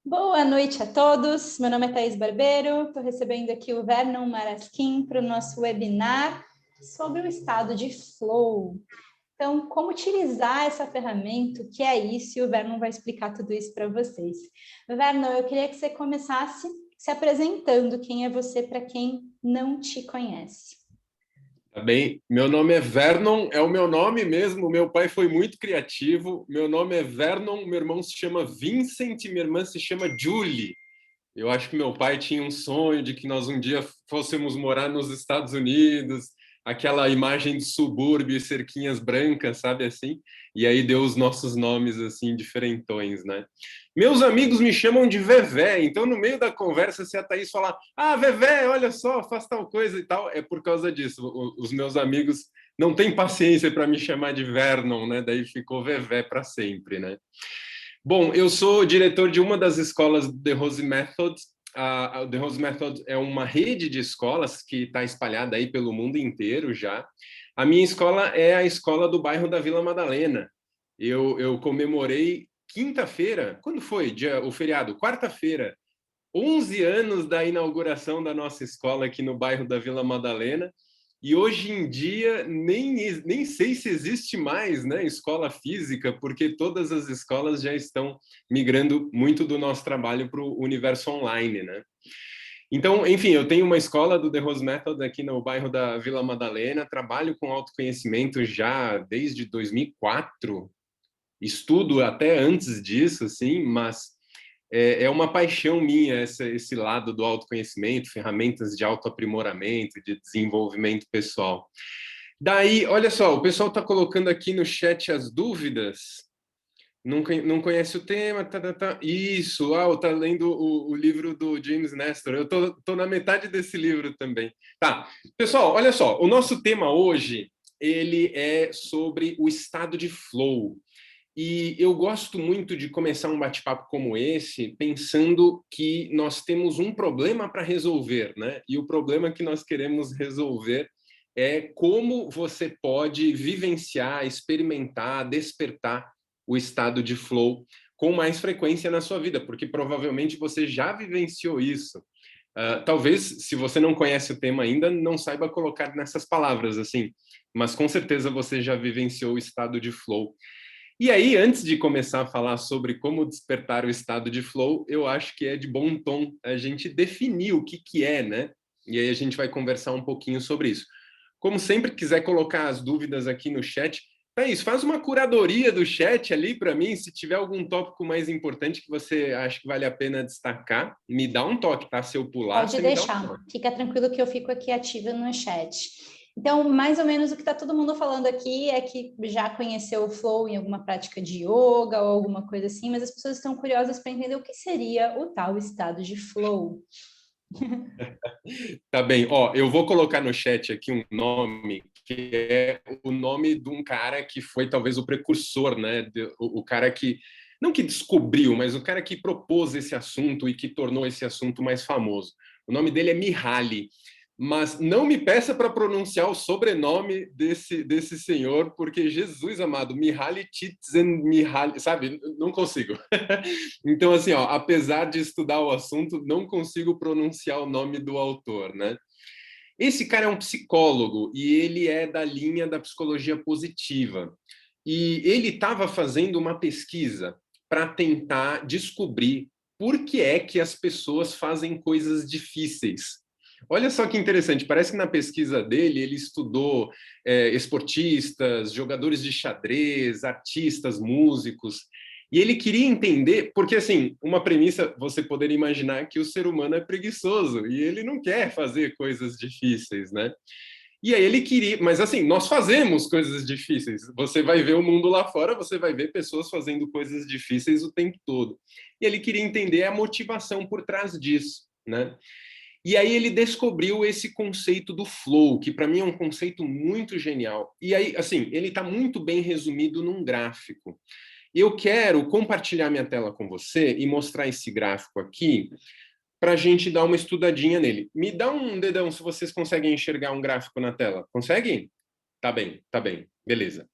Boa noite a todos, meu nome é Thaís Barbeiro, estou recebendo aqui o Vernon Marasquim para o nosso webinar sobre o estado de flow. Então, como utilizar essa ferramenta, o que é isso, e o Vernon vai explicar tudo isso para vocês. Vernon, eu queria que você começasse se apresentando, quem é você para quem não te conhece. Tá bem? Meu nome é Vernon, é o meu nome mesmo. Meu pai foi muito criativo. Meu nome é Vernon, meu irmão se chama Vincent, minha irmã se chama Julie. Eu acho que meu pai tinha um sonho de que nós um dia fôssemos morar nos Estados Unidos, aquela imagem de subúrbio e cerquinhas brancas, sabe assim? E aí deu os nossos nomes assim diferentões, né? Meus amigos me chamam de Vevé, então no meio da conversa, se a Thaís falar, ah, Vevé, olha só, faz tal coisa e tal, é por causa disso. Os meus amigos não têm paciência para me chamar de Vernon, né? Daí ficou Vevé para sempre, né? Bom, eu sou diretor de uma das escolas do The Rose Method. A The Rose Method é uma rede de escolas que está espalhada aí pelo mundo inteiro já. A minha escola é a escola do bairro da Vila Madalena. Eu comemorei quinta-feira, quando foi o feriado? Quarta-feira, 11 anos da inauguração da nossa escola aqui no bairro da Vila Madalena. E hoje em dia nem sei se existe mais, né, escola física, porque todas as escolas já estão migrando muito do nosso trabalho para o universo online, né? Então, enfim, eu tenho uma escola do The Rose Method aqui no bairro da Vila Madalena, trabalho com autoconhecimento já desde 2004, estudo até antes disso, assim, mas é uma paixão minha esse lado do autoconhecimento, ferramentas de autoaprimoramento, de desenvolvimento pessoal. Daí, olha só, o pessoal está colocando aqui no chat as dúvidas. Não conhece o tema, tá. Isso, tá lendo o livro do James Nestor. Eu tô na metade desse livro também. Tá, pessoal, olha só, o nosso tema hoje, ele é sobre o estado de flow. E eu gosto muito de começar um bate-papo como esse, pensando que nós temos um problema para resolver, né? E o problema que nós queremos resolver é como você pode vivenciar, experimentar, despertar o estado de flow com mais frequência na sua vida, porque provavelmente você já vivenciou isso. Talvez, se você não conhece o tema ainda, não saiba colocar nessas palavras, assim, mas com certeza você já vivenciou o estado de flow. E aí, antes de começar a falar sobre como despertar o estado de flow, eu acho que é de bom tom a gente definir o que é, né? E aí a gente vai conversar um pouquinho sobre isso. Como sempre, quiser colocar as dúvidas aqui no chat, Thaís, faz uma curadoria do chat ali para mim, se tiver algum tópico mais importante que você acha que vale a pena destacar, me dá um toque, tá? Se eu pular, Pode você me dá um deixar, toque. fica tranquilo que eu fico aqui ativa no chat. Então, mais ou menos o que está todo mundo falando aqui é que já conheceu o flow em alguma prática de yoga ou alguma coisa assim, mas as pessoas estão curiosas para entender o que seria o tal estado de flow. Tá bem, ó, eu vou colocar no chat aqui um nome que é o nome de um cara que foi talvez o precursor, né? O cara que, não que descobriu, mas o cara que propôs esse assunto e que tornou esse assunto mais famoso. O nome dele é Mihaly, mas não me peça para pronunciar o sobrenome desse senhor, porque Jesus amado, Mihaly Csikszentmihalyi, sabe? Não consigo. Então, assim, ó, apesar de estudar o assunto, não consigo pronunciar o nome do autor, né? Esse cara é um psicólogo e ele é da linha da psicologia positiva. E ele estava fazendo uma pesquisa para tentar descobrir por que é que as pessoas fazem coisas difíceis. Olha só que interessante, parece que na pesquisa dele ele estudou esportistas, jogadores de xadrez, artistas, músicos, e ele queria entender, porque assim, uma premissa, você poderia imaginar que o ser humano é preguiçoso e ele não quer fazer coisas difíceis, né? E aí ele queria, mas assim, nós fazemos coisas difíceis. Você vai ver o mundo lá fora, você vai ver pessoas fazendo coisas difíceis o tempo todo. E ele queria entender a motivação por trás disso, né? E aí ele descobriu esse conceito do flow, que para mim é um conceito muito genial. E aí, assim, ele está muito bem resumido num gráfico. Eu quero compartilhar minha tela com você e mostrar esse gráfico aqui para a gente dar uma estudadinha nele. Me dá um dedão se vocês conseguem enxergar um gráfico na tela. Conseguem? Tá bem, beleza.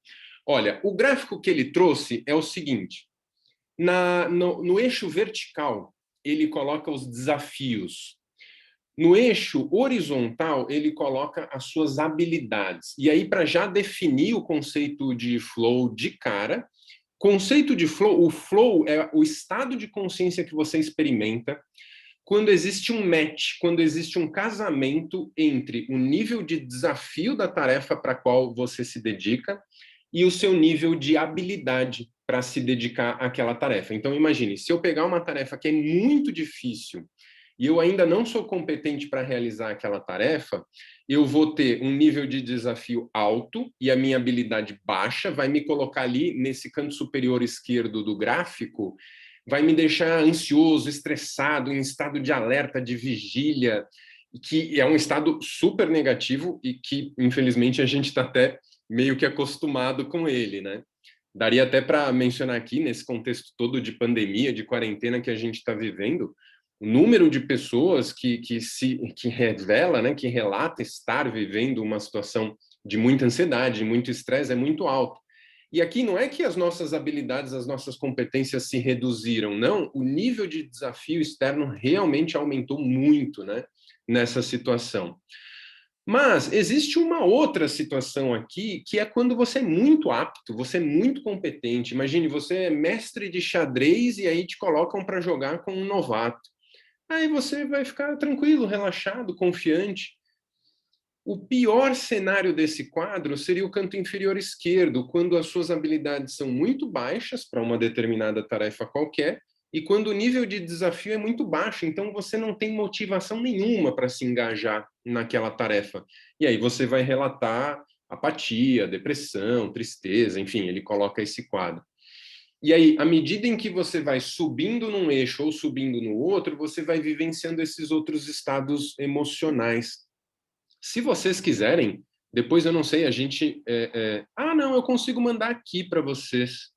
Olha, o gráfico que ele trouxe é o seguinte: no eixo vertical, ele coloca os desafios. No eixo horizontal, ele coloca as suas habilidades. E aí, para já definir o conceito de flow de cara, conceito de flow, o flow é o estado de consciência que você experimenta quando existe um match, quando existe um casamento entre o nível de desafio da tarefa para a qual você se dedica e o seu nível de habilidade para se dedicar àquela tarefa. Então, imagine, se eu pegar uma tarefa que é muito difícil e eu ainda não sou competente para realizar aquela tarefa, eu vou ter um nível de desafio alto e a minha habilidade baixa, vai me colocar ali nesse canto superior esquerdo do gráfico, vai me deixar ansioso, estressado, em estado de alerta, de vigília, que é um estado super negativo e que, infelizmente, a gente está até meio que acostumado com ele, né? Daria até para mencionar aqui, nesse contexto todo de pandemia, de quarentena que a gente está vivendo, o número de pessoas que revela, né, que relata estar vivendo uma situação de muita ansiedade, de muito estresse, é muito alto. E aqui não é que as nossas habilidades, as nossas competências se reduziram, não. O nível de desafio externo realmente aumentou muito, né, nessa situação. Mas existe uma outra situação aqui, que é quando você é muito apto, você é muito competente. Imagine, você é mestre de xadrez e aí te colocam para jogar com um novato. Aí você vai ficar tranquilo, relaxado, confiante. O pior cenário desse quadro seria o canto inferior esquerdo, quando as suas habilidades são muito baixas para uma determinada tarefa qualquer, e quando o nível de desafio é muito baixo, então você não tem motivação nenhuma para se engajar naquela tarefa. E aí você vai relatar apatia, depressão, tristeza, enfim, ele coloca esse quadro. E aí, à medida em que você vai subindo num eixo ou subindo no outro, você vai vivenciando esses outros estados emocionais. Se vocês quiserem, depois eu não sei, a gente... Ah, não, eu consigo mandar aqui para vocês.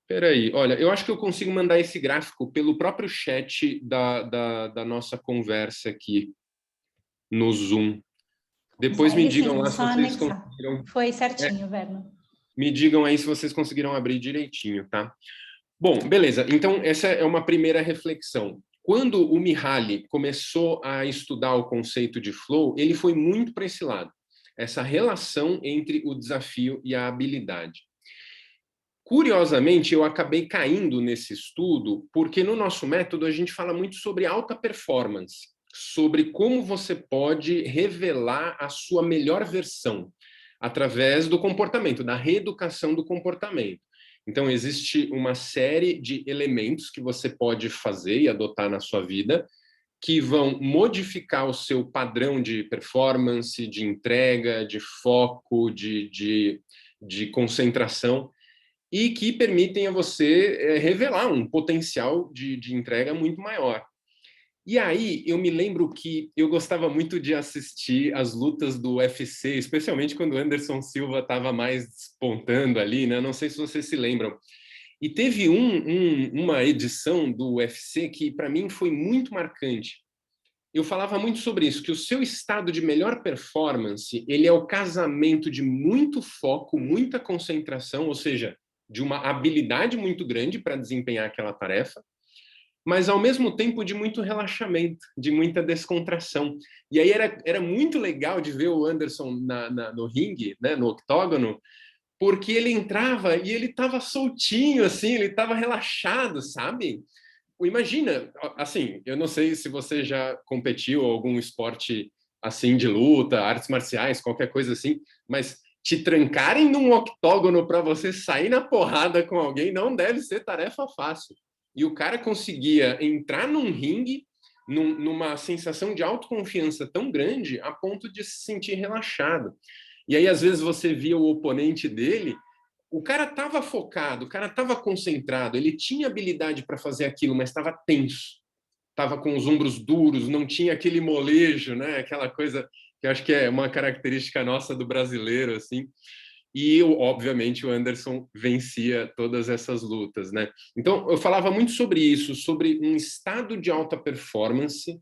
Espera aí, olha, eu acho que eu consigo mandar esse gráfico pelo próprio chat da nossa conversa aqui no Zoom. Depois me Consegue digam sim, lá se só vocês anexar. conseguiram... Foi É, certinho, Verno. me digam aí se vocês conseguiram abrir direitinho, tá? Bom, beleza. Então, essa é uma primeira reflexão. Quando o Mihaly começou a estudar o conceito de flow, ele foi muito para esse lado, essa relação entre o desafio e a habilidade. Curiosamente, eu acabei caindo nesse estudo, porque no nosso método a gente fala muito sobre alta performance, sobre como você pode revelar a sua melhor versão através do comportamento, da reeducação do comportamento. Então, existe uma série de elementos que você pode fazer e adotar na sua vida que vão modificar o seu padrão de performance, de entrega, de foco, de concentração, e que permitem a você revelar um potencial de entrega muito maior. E aí, eu me lembro que eu gostava muito de assistir as lutas do UFC, especialmente quando o Anderson Silva estava mais despontando ali, né? Não sei se vocês se lembram. E teve uma edição do UFC que, para mim, foi muito marcante. Eu falava muito sobre isso, que o seu estado de melhor performance, ele é o casamento de muito foco, muita concentração, ou seja, de uma habilidade muito grande para desempenhar aquela tarefa, mas ao mesmo tempo de muito relaxamento, de muita descontração. E aí era muito legal de ver o Anderson no ringue, né, no octógono, porque ele entrava e ele estava soltinho, assim, ele estava relaxado, sabe? Imagina, assim, eu não sei se você já competiu algum esporte assim de luta, artes marciais, qualquer coisa assim, mas te trancarem num octógono para você sair na porrada com alguém não deve ser tarefa fácil. E o cara conseguia entrar num ringue numa sensação de autoconfiança tão grande a ponto de se sentir relaxado. E aí, às vezes, você via o oponente dele, o cara estava focado, o cara estava concentrado, ele tinha habilidade para fazer aquilo, mas estava tenso, estava com os ombros duros, não tinha aquele molejo, né? Aquela coisa que eu acho que é uma característica nossa do brasileiro, assim. E, obviamente, o Anderson vencia todas essas lutas, né? Então, eu falava muito sobre isso, sobre um estado de alta performance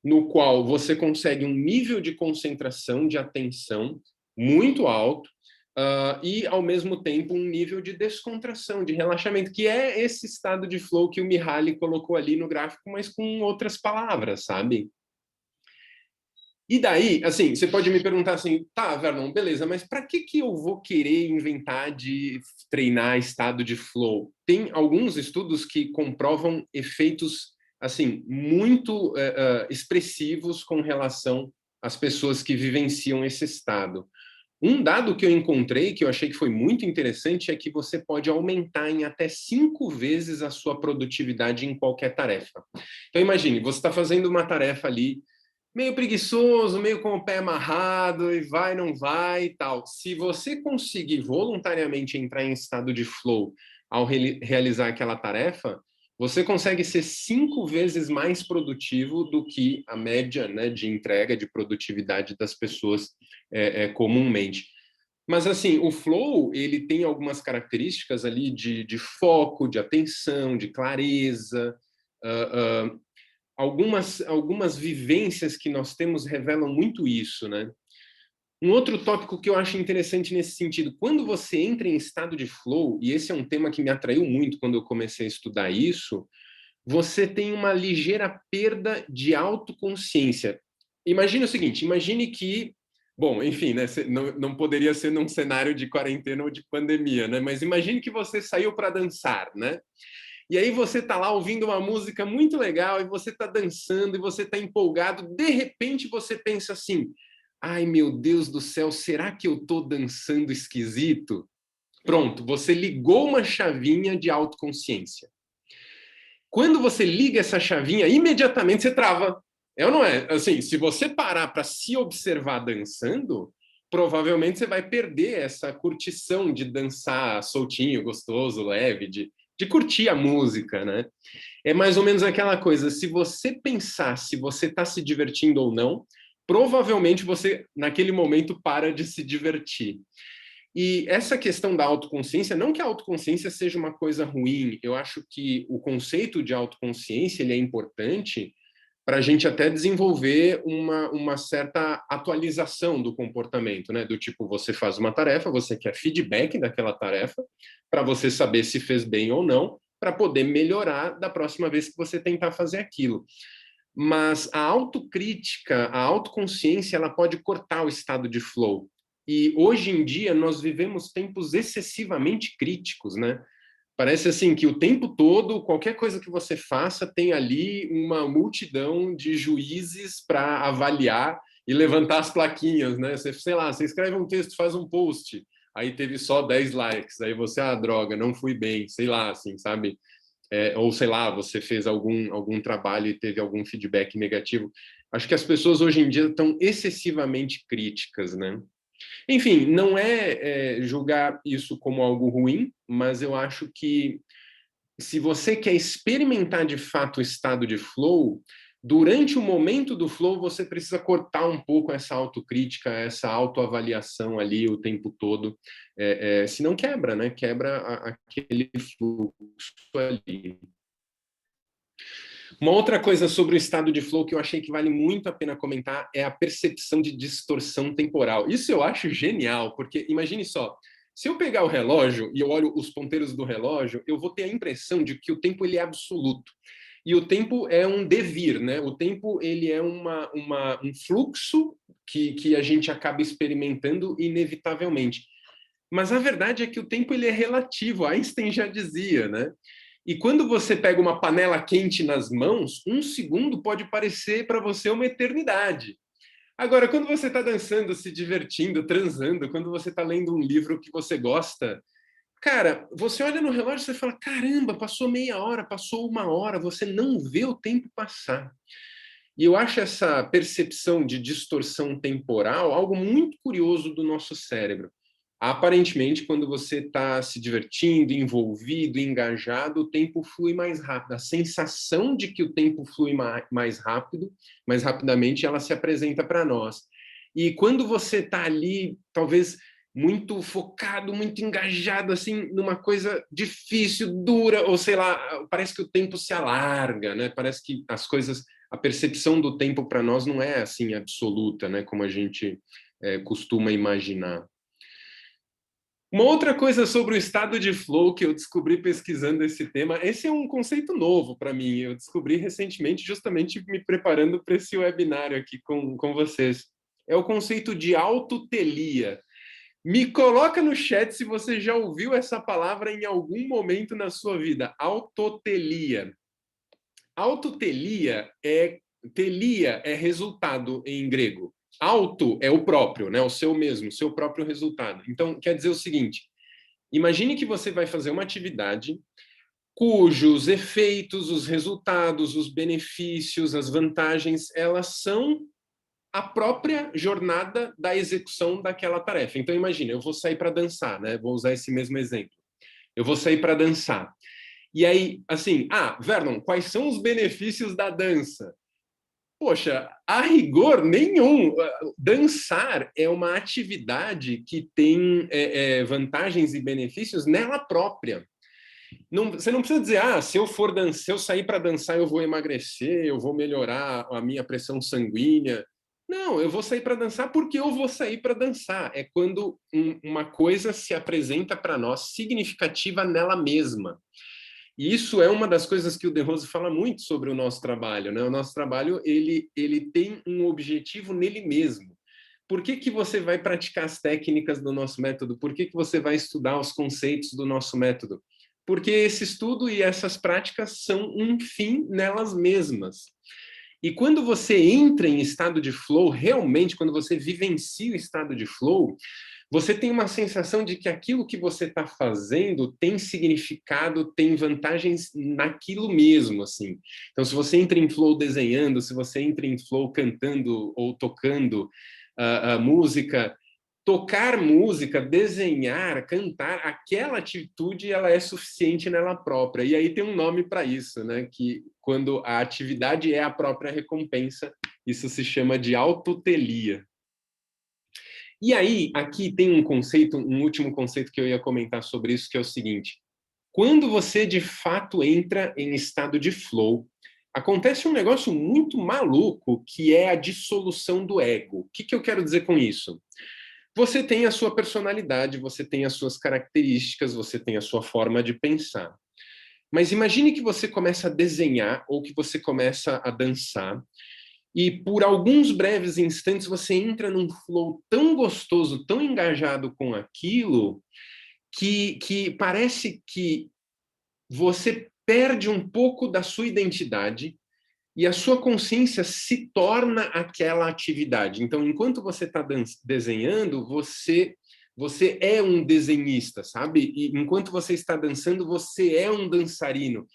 no qual você consegue um nível de concentração, de atenção muito alto, e, ao mesmo tempo, um nível de descontração, de relaxamento, que é esse estado de flow que o Mihaly colocou ali no gráfico, mas com outras palavras, sabe? E daí, assim, você pode me perguntar assim, tá, Vernon, beleza, mas para que eu vou querer inventar de treinar estado de flow? Tem alguns estudos que comprovam efeitos, assim, muito expressivos com relação às pessoas que vivenciam esse estado. Um dado que eu encontrei, que eu achei que foi muito interessante, é que você pode aumentar em até 5 vezes a sua produtividade em qualquer tarefa. Então, imagine, você está fazendo uma tarefa ali, meio preguiçoso, meio com o pé amarrado, e vai, não vai e tal. Se você conseguir voluntariamente entrar em estado de flow ao realizar aquela tarefa, você consegue ser 5 vezes mais produtivo do que a média, né, de entrega, de produtividade das pessoas comumente. Mas, assim, o flow, ele tem algumas características ali de foco, de atenção, de clareza, algumas vivências que nós temos revelam muito isso, né? Um outro tópico que eu acho interessante nesse sentido, quando você entra em estado de flow, e esse é um tema que me atraiu muito quando eu comecei a estudar isso, você tem uma ligeira perda de autoconsciência. Imagine o seguinte, imagine que, bom, enfim, né, não poderia ser num cenário de quarentena ou de pandemia, né? Mas imagine que você saiu para dançar, né? E aí você tá lá ouvindo uma música muito legal e você tá dançando e você tá empolgado, de repente você pensa assim: "Ai, meu Deus do céu, será que eu tô dançando esquisito?" Pronto, você ligou uma chavinha de autoconsciência. Quando você liga essa chavinha, imediatamente você trava. É ou não é? Assim, se você parar para se observar dançando, provavelmente você vai perder essa curtição de dançar soltinho, gostoso, leve, de curtir a música, né? É mais ou menos aquela coisa, se você pensar se você está se divertindo ou não, provavelmente você, naquele momento, para de se divertir. E essa questão da autoconsciência, não que a autoconsciência seja uma coisa ruim, eu acho que o conceito de autoconsciência ele é importante para a gente até desenvolver uma certa atualização do comportamento, né? Do tipo, você faz uma tarefa, você quer feedback daquela tarefa, para você saber se fez bem ou não, para poder melhorar da próxima vez que você tentar fazer aquilo. Mas a autocrítica, a autoconsciência, ela pode cortar o estado de flow. E hoje em dia nós vivemos tempos excessivamente críticos, né? Parece assim que o tempo todo, qualquer coisa que você faça, tem ali uma multidão de juízes para avaliar e levantar as plaquinhas, né? Você, sei lá, você escreve um texto, faz um post, aí teve só 10 likes, aí você, droga, não fui bem, sei lá, assim, sabe? Ou sei lá, você fez algum trabalho e teve algum feedback negativo. Acho que as pessoas hoje em dia estão excessivamente críticas, né? Enfim, não julgar isso como algo ruim, mas eu acho que se você quer experimentar de fato o estado de flow, durante o momento do flow você precisa cortar um pouco essa autocrítica, essa autoavaliação ali o tempo todo, senão quebra, né? Quebra aquele fluxo ali. Uma outra coisa sobre o estado de flow que eu achei que vale muito a pena comentar é a percepção de distorção temporal. Isso eu acho genial, porque imagine só, se eu pegar o relógio e eu olho os ponteiros do relógio, eu vou ter a impressão de que o tempo ele é absoluto. E o tempo é um devir, né? O tempo ele é um fluxo que a gente acaba experimentando inevitavelmente. Mas a verdade é que o tempo ele é relativo, Einstein já dizia, né? E quando você pega uma panela quente nas mãos, um segundo pode parecer para você uma eternidade. Agora, quando você está dançando, se divertindo, transando, quando você está lendo um livro que você gosta, cara, você olha no relógio e fala, caramba, passou meia hora, passou uma hora, você não vê o tempo passar. E eu acho essa percepção de distorção temporal algo muito curioso do nosso cérebro. Aparentemente, quando você está se divertindo, envolvido, engajado, o tempo flui mais rápido. A sensação de que o tempo flui mais rápido, mais rapidamente, ela se apresenta para nós. E quando você está ali, talvez muito focado, muito engajado, assim, numa coisa difícil, dura, ou sei lá, parece que o tempo se alarga, né? Parece que as coisas, a percepção do tempo para nós não é assim absoluta, né? Como a gente costuma imaginar. Uma outra coisa sobre o estado de flow que eu descobri pesquisando esse tema, esse é um conceito novo para mim, eu descobri recentemente, justamente me preparando para esse webinário aqui com vocês. É o conceito de autotelia. Me coloca no chat se você já ouviu essa palavra em algum momento na sua vida. Autotelia. Autotelia é... Telia é resultado em grego. Auto é o próprio, né? O seu mesmo, o seu próprio resultado. Então, quer dizer o seguinte, imagine que você vai fazer uma atividade cujos efeitos, os resultados, os benefícios, as vantagens, elas são a própria jornada da execução daquela tarefa. Então, imagina, eu vou sair para dançar, né? Vou usar esse mesmo exemplo. Eu vou sair para dançar. E aí, assim, Vernon, quais são os benefícios da dança? Poxa, a rigor nenhum. Dançar é uma atividade que tem vantagens e benefícios nela própria. Não, você não precisa dizer, se eu for dançar, se eu sair para dançar, eu vou emagrecer, eu vou melhorar a minha pressão sanguínea. Não, eu vou sair para dançar porque eu vou sair para dançar. É quando uma coisa se apresenta para nós significativa nela mesma. E isso é uma das coisas que o De Rose fala muito sobre o nosso trabalho, né? O nosso trabalho, ele tem um objetivo nele mesmo. Por que que você vai praticar as técnicas do nosso método? Por que que você vai estudar os conceitos do nosso método? Porque esse estudo e essas práticas são um fim nelas mesmas. E quando você entra em estado de flow, realmente, quando você vivencia o estado de flow, você tem uma sensação de que aquilo que você está fazendo tem significado, tem vantagens naquilo mesmo, assim. Então, se você entra em flow desenhando, se você entra em flow cantando ou tocando a música, tocar música, desenhar, cantar, aquela atitude ela é suficiente nela própria. E aí tem um nome para isso, né? Que quando a atividade é a própria recompensa, isso se chama de autotelia. E aí, aqui tem um conceito, um último conceito que eu ia comentar sobre isso, que é o seguinte. Quando você, de fato, entra em estado de flow, acontece um negócio muito maluco, que é a dissolução do ego. O que eu quero dizer com isso? Você tem a sua personalidade, você tem as suas características, você tem a sua forma de pensar. Mas imagine que você começa a desenhar ou que você começa a dançar e por alguns breves instantes você entra num flow tão gostoso, tão engajado com aquilo, que parece que você perde um pouco da sua identidade e a sua consciência se torna aquela atividade. Então, enquanto você está desenhando, você é um desenhista, sabe? E enquanto você está dançando, você é um dançarino.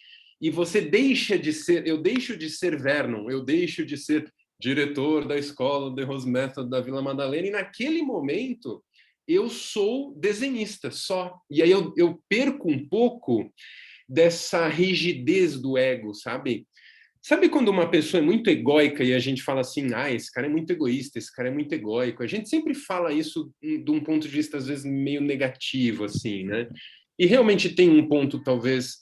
E você deixa de ser, eu deixo de ser Vernon, eu deixo de ser diretor da escola de Rose Method da Vila Madalena, e naquele momento eu sou desenhista só. E aí eu perco um pouco dessa rigidez do ego, sabe? Sabe quando uma pessoa é muito egóica e a gente fala assim, esse cara é muito egoísta, esse cara é muito egóico. A gente sempre fala isso de um ponto de vista, às vezes, meio negativo, assim, né? E realmente tem um ponto, talvez,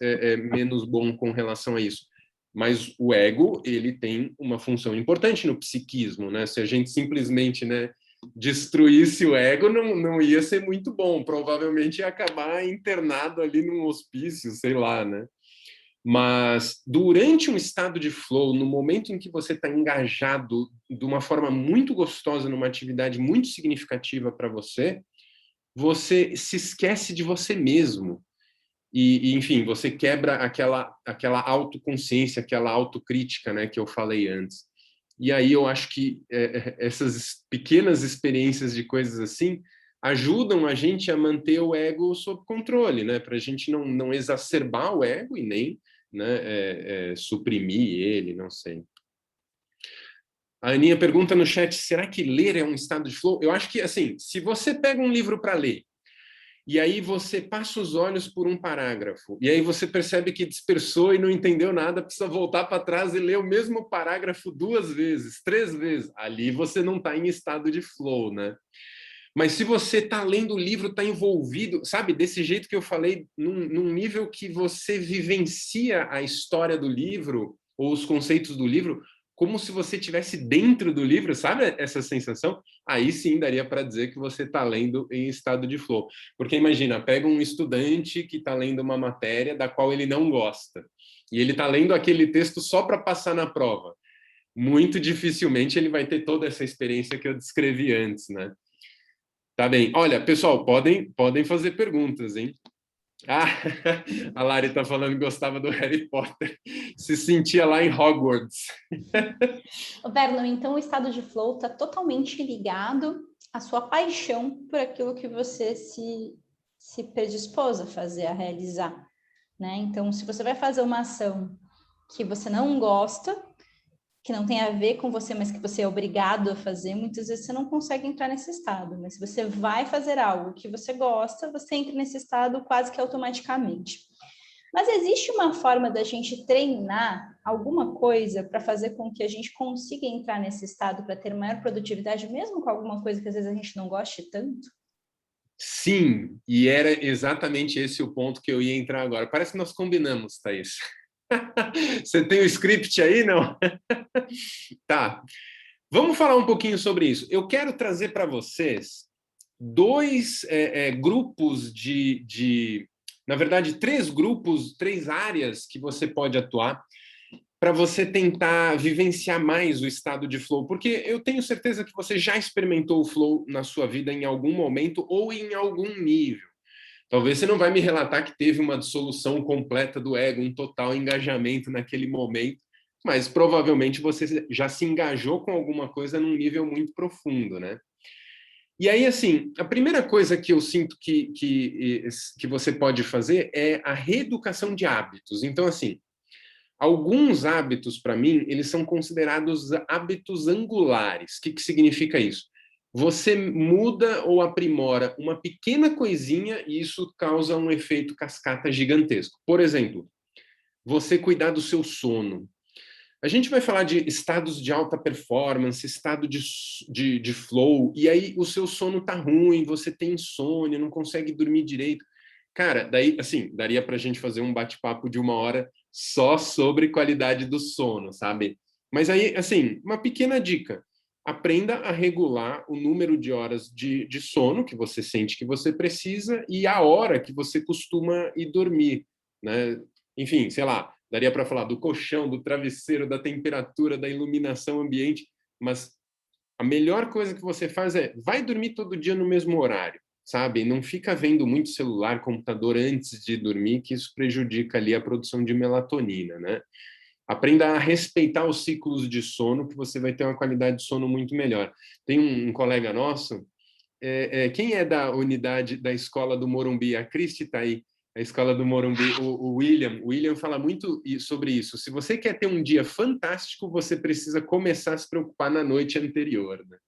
menos bom com relação a isso. Mas o ego, ele tem uma função importante no psiquismo, né? Se a gente simplesmente, né, destruísse o ego, não ia ser muito bom. Provavelmente ia acabar internado ali num hospício, sei lá, né? Mas durante um estado de flow, no momento em que você está engajado de uma forma muito gostosa numa atividade muito significativa para você, você se esquece de você mesmo. Enfim, você quebra aquela autoconsciência, aquela autocrítica, né, que eu falei antes. E aí eu acho que essas pequenas experiências de coisas assim ajudam a gente a manter o ego sob controle, né, para a gente não exacerbar o ego e nem, né, suprimir ele, não sei. A Aninha pergunta no chat, será que ler é um estado de flow? Eu acho que, assim, se você pega um livro para ler, e aí você passa os olhos por um parágrafo, e aí você percebe que dispersou e não entendeu nada, precisa voltar para trás e ler o mesmo parágrafo 2 vezes, 3 vezes. Ali você não está em estado de flow, né? Mas se você está lendo o livro, está envolvido, sabe, desse jeito que eu falei, num nível que você vivencia a história do livro, ou os conceitos do livro, como se você estivesse dentro do livro, sabe essa sensação? Aí sim daria para dizer que você está lendo em estado de flow. Porque imagina, pega um estudante que está lendo uma matéria da qual ele não gosta, e ele está lendo aquele texto só para passar na prova. Muito dificilmente ele vai ter toda essa experiência que eu descrevi antes, né? Tá bem. Olha, pessoal, podem fazer perguntas, hein? Ah, a Lari está falando que gostava do Harry Potter, se sentia lá em Hogwarts. Vernon, então o estado de flow está totalmente ligado à sua paixão por aquilo que você se predispôs a fazer, a realizar, né? Então, se você vai fazer uma ação que você não gosta, que não tem a ver com você, mas que você é obrigado a fazer, muitas vezes você não consegue entrar nesse estado. Mas se você vai fazer algo que você gosta, você entra nesse estado quase que automaticamente. Mas existe uma forma da gente treinar alguma coisa para fazer com que a gente consiga entrar nesse estado para ter maior produtividade, mesmo com alguma coisa que às vezes a gente não goste tanto? Sim, e era exatamente esse o ponto que eu ia entrar agora. Parece que nós combinamos, Thaís. Você tem o script aí, não? Tá. Vamos falar um pouquinho sobre isso. Eu quero trazer para vocês dois grupos na verdade, três grupos, três áreas que você pode atuar para você tentar vivenciar mais o estado de flow, porque eu tenho certeza que você já experimentou o flow na sua vida em algum momento ou em algum nível. Talvez você não vai me relatar que teve uma dissolução completa do ego, um total engajamento naquele momento, mas provavelmente você já se engajou com alguma coisa num nível muito profundo, né? E aí, assim, a primeira coisa que eu sinto que você pode fazer é a reeducação de hábitos. Então, assim, alguns hábitos, para mim, eles são considerados hábitos angulares. O que significa isso? Você muda ou aprimora uma pequena coisinha e isso causa um efeito cascata gigantesco. Por exemplo, você cuidar do seu sono. A gente vai falar de estados de alta performance, estado de flow, e aí o seu sono tá ruim, você tem insônia, não consegue dormir direito. Cara, daí, assim, daria para a gente fazer um bate-papo de 1 hora só sobre qualidade do sono, sabe? Mas aí, assim, uma pequena dica. Aprenda a regular o número de horas de sono que você sente que você precisa e a hora que você costuma ir dormir, né? Enfim, sei lá, daria para falar do colchão, do travesseiro, da temperatura, da iluminação ambiente, mas a melhor coisa que você faz é vai dormir todo dia no mesmo horário, sabe? Não fica vendo muito celular, computador antes de dormir, que isso prejudica ali a produção de melatonina, né? Aprenda a respeitar os ciclos de sono, que você vai ter uma qualidade de sono muito melhor. Tem um colega nosso, quem é da unidade da escola do Morumbi? A Cristi está aí, a escola do Morumbi, o William. O William fala muito sobre isso. Se você quer ter um dia fantástico, você precisa começar a se preocupar na noite anterior, né?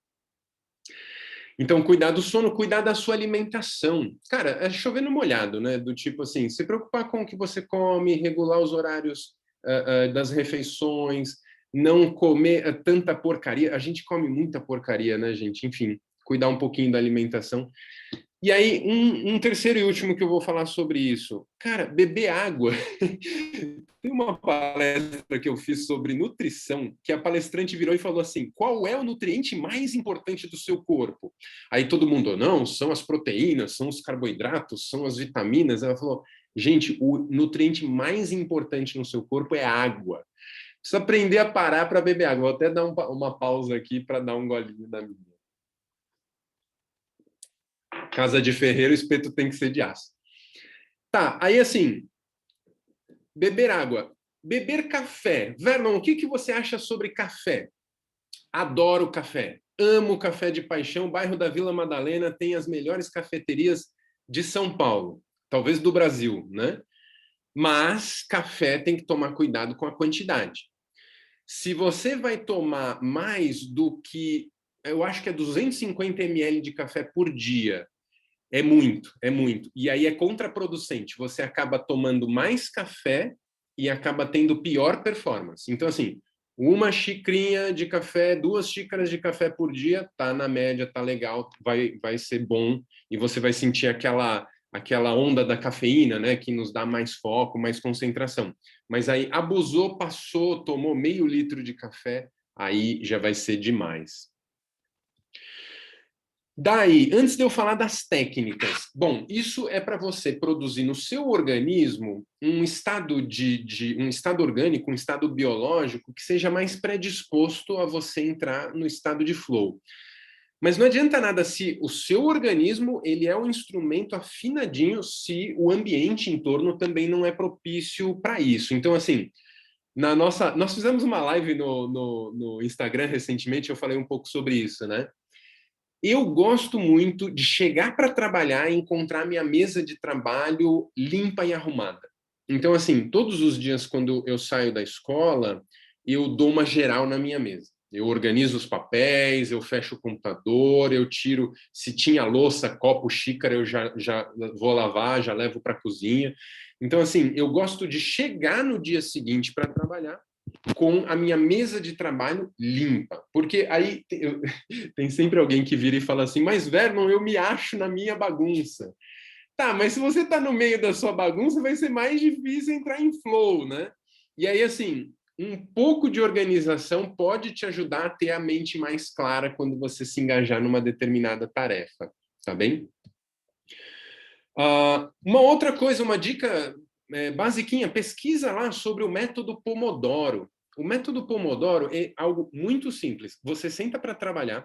Então, cuidar do sono, cuidar da sua alimentação. Cara, é chover no molhado, né? Do tipo assim, se preocupar com o que você come, regular os horários das refeições, não comer tanta porcaria. A gente come muita porcaria, né, gente? Enfim, cuidar um pouquinho da alimentação. E aí, um terceiro e último que eu vou falar sobre isso. Cara, beber água. Tem uma palestra que eu fiz sobre nutrição, que a palestrante virou e falou assim, qual é o nutriente mais importante do seu corpo? Aí todo mundo, não, são as proteínas, são os carboidratos, são as vitaminas. Ela falou, gente, o nutriente mais importante no seu corpo é água. Precisa aprender a parar para beber água. Vou até dar uma pausa aqui para dar um golinho da minha. Casa de ferreiro, o espeto tem que ser de aço. Tá, aí assim, beber água. Beber café. Vernon, o que você acha sobre café? Adoro café. Amo café de paixão. O bairro da Vila Madalena tem as melhores cafeterias de São Paulo. Talvez do Brasil, né? Mas café tem que tomar cuidado com a quantidade. Se você vai tomar mais do que, eu acho que é 250 ml de café por dia, é muito, é muito. E aí é contraproducente. Você acaba tomando mais café e acaba tendo pior performance. Então, assim, 1 xicrinha de café, 2 xícaras de café por dia, tá na média, tá legal, vai ser bom e você vai sentir aquela onda da cafeína, né, que nos dá mais foco, mais concentração. Mas aí abusou, passou, tomou meio litro de café, aí já vai ser demais. Daí, antes de eu falar das técnicas, bom, isso é para você produzir no seu organismo um estado um estado orgânico, um estado biológico que seja mais predisposto a você entrar no estado de flow. Mas não adianta nada se o seu organismo ele é um instrumento afinadinho se o ambiente em torno também não é propício para isso. Então, assim, nós fizemos uma live no Instagram recentemente, eu falei um pouco sobre isso, né? Eu gosto muito de chegar para trabalhar e encontrar minha mesa de trabalho limpa e arrumada. Então, assim, todos os dias quando eu saio da escola, eu dou uma geral na minha mesa. Eu organizo os papéis, eu fecho o computador, eu tiro, se tinha louça, copo, xícara, eu já vou lavar, já levo para a cozinha. Então, assim, eu gosto de chegar no dia seguinte para trabalhar com a minha mesa de trabalho limpa. Porque aí tem sempre alguém que vira e fala assim, mas Vernon, eu me acho na minha bagunça. Tá, mas se você está no meio da sua bagunça, vai ser mais difícil entrar em flow, né? E aí, assim, um pouco de organização pode te ajudar a ter a mente mais clara quando você se engajar numa determinada tarefa, tá bem? Uma outra coisa, uma dica basiquinha, pesquisa lá sobre o método Pomodoro. O método Pomodoro é algo muito simples. Você senta para trabalhar,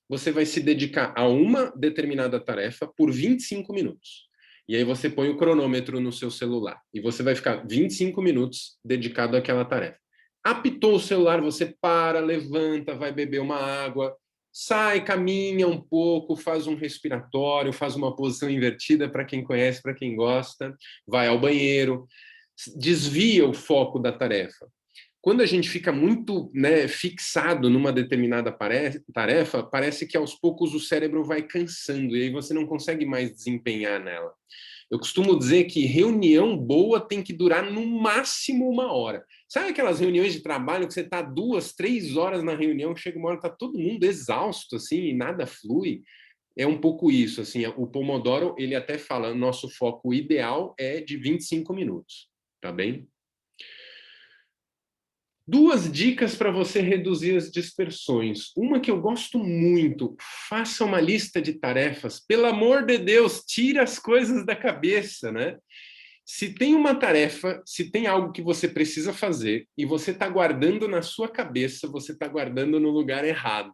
você vai se dedicar a uma determinada tarefa por 25 minutos. E aí você põe o cronômetro no seu celular. E você vai ficar 25 minutos dedicado àquela tarefa. Apitou o celular, você para, levanta, vai beber uma água, sai, caminha um pouco, faz um respiratório, faz uma posição invertida para quem conhece, para quem gosta, vai ao banheiro, desvia o foco da tarefa. Quando a gente fica muito, né, fixado numa determinada tarefa, parece que aos poucos o cérebro vai cansando e aí você não consegue mais desempenhar nela. Eu costumo dizer que reunião boa tem que durar no máximo 1 hora. Sabe aquelas reuniões de trabalho que você está 2, 3 horas na reunião, chega uma hora que está todo mundo exausto, assim, e nada flui? É um pouco isso, assim, o Pomodoro, ele até fala, nosso foco ideal é de 25 minutos, tá bem? 2 dicas para você reduzir as dispersões. Uma que eu gosto muito, faça uma lista de tarefas. Pelo amor de Deus, tira as coisas da cabeça, né? Se tem uma tarefa, se tem algo que você precisa fazer e você está guardando na sua cabeça, você está guardando no lugar errado.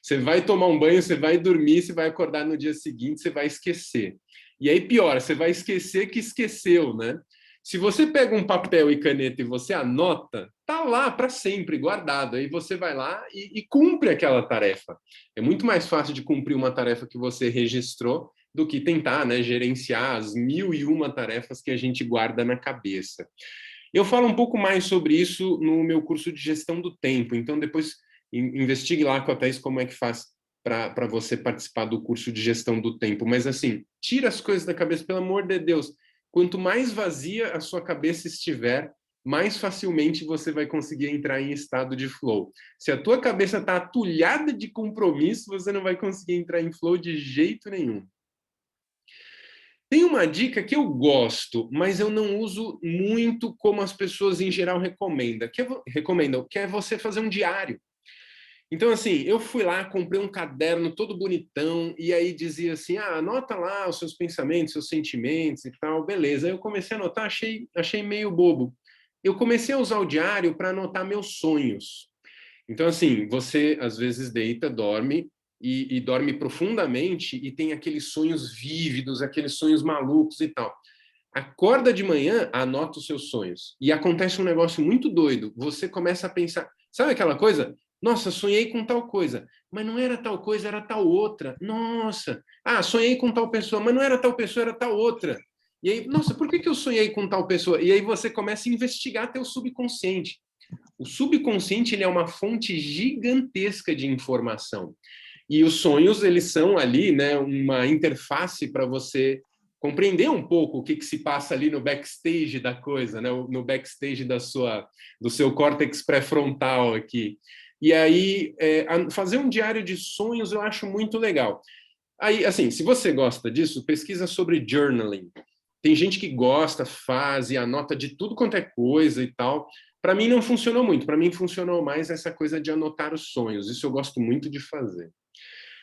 Você vai tomar um banho, você vai dormir, você vai acordar no dia seguinte, você vai esquecer. E aí pior, você vai esquecer que esqueceu, né? Se você pega um papel e caneta e você anota, tá lá para sempre guardado. Aí você vai lá e cumpre aquela tarefa. É muito mais fácil de cumprir uma tarefa que você registrou do que tentar, né, gerenciar as 1001 tarefas que a gente guarda na cabeça. Eu falo um pouco mais sobre isso no meu curso de gestão do tempo. Então depois investigue lá com a Thaís como é que faz para você participar do curso de gestão do tempo. Mas assim, tira as coisas da cabeça, pelo amor de Deus. Quanto mais vazia a sua cabeça estiver, mais facilmente você vai conseguir entrar em estado de flow. Se a tua cabeça está atulhada de compromisso, você não vai conseguir entrar em flow de jeito nenhum. Tem uma dica que eu gosto, mas eu não uso muito como as pessoas em geral recomendam, que é você fazer um diário. Então, assim, eu fui lá, comprei um caderno todo bonitão, e aí dizia assim, anota lá os seus pensamentos, seus sentimentos e tal, beleza. Aí eu comecei a anotar, achei meio bobo. Eu comecei a usar o diário para anotar meus sonhos. Então, assim, você às vezes deita, dorme, e dorme profundamente, e tem aqueles sonhos vívidos, aqueles sonhos malucos e tal. Acorda de manhã, anota os seus sonhos. E acontece um negócio muito doido. Você começa a pensar, sabe aquela coisa? Nossa, sonhei com tal coisa, mas não era tal coisa, era tal outra. Nossa, sonhei com tal pessoa, mas não era tal pessoa, era tal outra. E aí, nossa, por que eu sonhei com tal pessoa? E aí você começa a investigar teu subconsciente. O subconsciente ele é uma fonte gigantesca de informação. E os sonhos, eles são ali, né, uma interface para você compreender um pouco o que se passa ali no backstage da coisa, né, no backstage do seu córtex pré-frontal aqui. E aí, fazer um diário de sonhos eu acho muito legal. Aí, assim, se você gosta disso, pesquisa sobre journaling. Tem gente que gosta, faz e anota de tudo quanto é coisa e tal, Para mim não funcionou muito, para mim funcionou mais essa coisa de anotar os sonhos, isso eu gosto muito de fazer.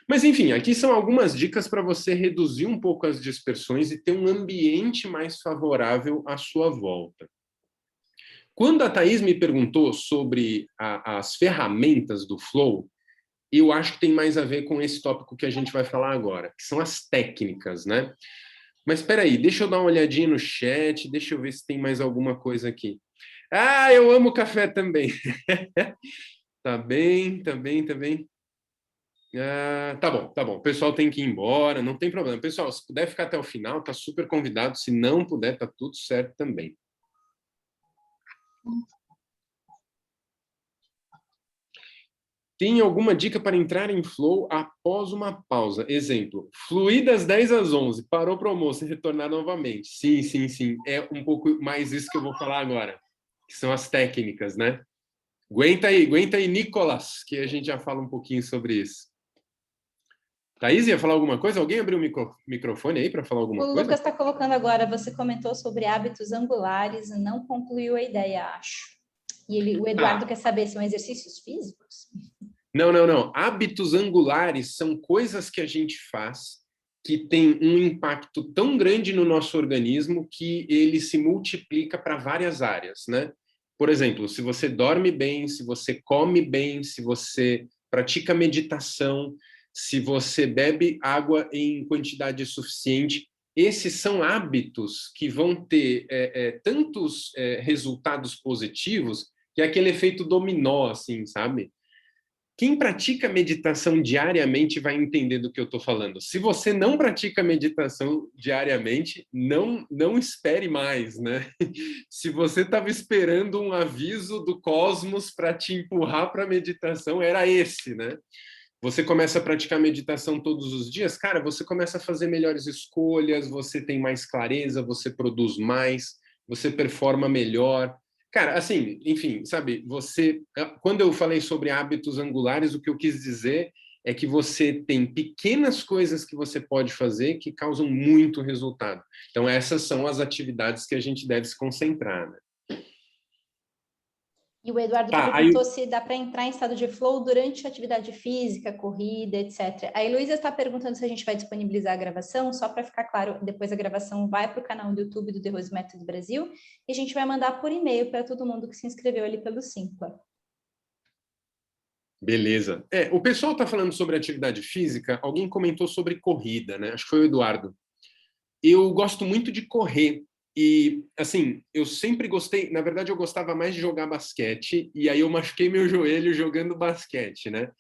Mas enfim, aqui são algumas dicas para você reduzir um pouco as dispersões e ter um ambiente mais favorável à sua volta. Quando a Thaís me perguntou sobre as ferramentas do Flow, eu acho que tem mais a ver com esse tópico que a gente vai falar agora, que são as técnicas, né? Mas espera aí, deixa eu dar uma olhadinha no chat, deixa eu ver se tem mais alguma coisa aqui. Ah, eu amo café também. Tá bem, tá bem, tá bem. Ah, tá bom, tá bom. O pessoal tem que ir embora, não tem problema. Pessoal, se puder ficar até o final, tá super convidado. Se não puder, tá tudo certo também. Tem alguma dica para entrar em flow após uma pausa? Exemplo, fluir das 10 às 11, parou para o almoço e retornar novamente. Sim, sim, sim. É um pouco mais isso que eu vou falar agora, que são as técnicas, né? Aguenta aí, Nicolas, que a gente já fala um pouquinho sobre isso. Thaís, ia falar alguma coisa? Alguém abriu o microfone aí para falar alguma O coisa? Lucas está colocando agora, você comentou sobre hábitos angulares e não concluiu a ideia, acho. E o Eduardo quer saber, são exercícios físicos? Não. Hábitos angulares são coisas que a gente faz que tem um impacto tão grande no nosso organismo que ele se multiplica para várias áreas, né? Por exemplo, se você dorme bem, se você come bem, se você pratica meditação, se você bebe água em quantidade suficiente, esses são hábitos que vão ter tantos resultados positivos que é aquele efeito dominó, assim, sabe? Quem pratica meditação diariamente vai entender do que eu estou falando. Se você não pratica meditação diariamente, não espere mais, né? Se você estava esperando um aviso do cosmos para te empurrar para a meditação, era esse, né? Você começa a praticar meditação todos os dias, cara, você começa a fazer melhores escolhas, você tem mais clareza, você produz mais, você performa melhor. Cara, assim, enfim, sabe, quando eu falei sobre hábitos angulares, o que eu quis dizer é que você tem pequenas coisas que você pode fazer que causam muito resultado. Então, essas são as atividades que a gente deve se concentrar, né? E o Eduardo perguntou se dá para entrar em estado de flow durante a atividade física, corrida, etc. A Heloísa está perguntando se a gente vai disponibilizar a gravação, só para ficar claro, depois a gravação vai para o canal do YouTube do The Rose Method Brasil e a gente vai mandar por e-mail para todo mundo que se inscreveu ali pelo Simpla. Beleza. O pessoal está falando sobre atividade física, alguém comentou sobre corrida, né? Acho que foi o Eduardo. Eu gosto muito de correr. E, assim, eu sempre gostei... Na verdade, eu gostava mais de jogar basquete. E aí eu machuquei meu joelho jogando basquete, né?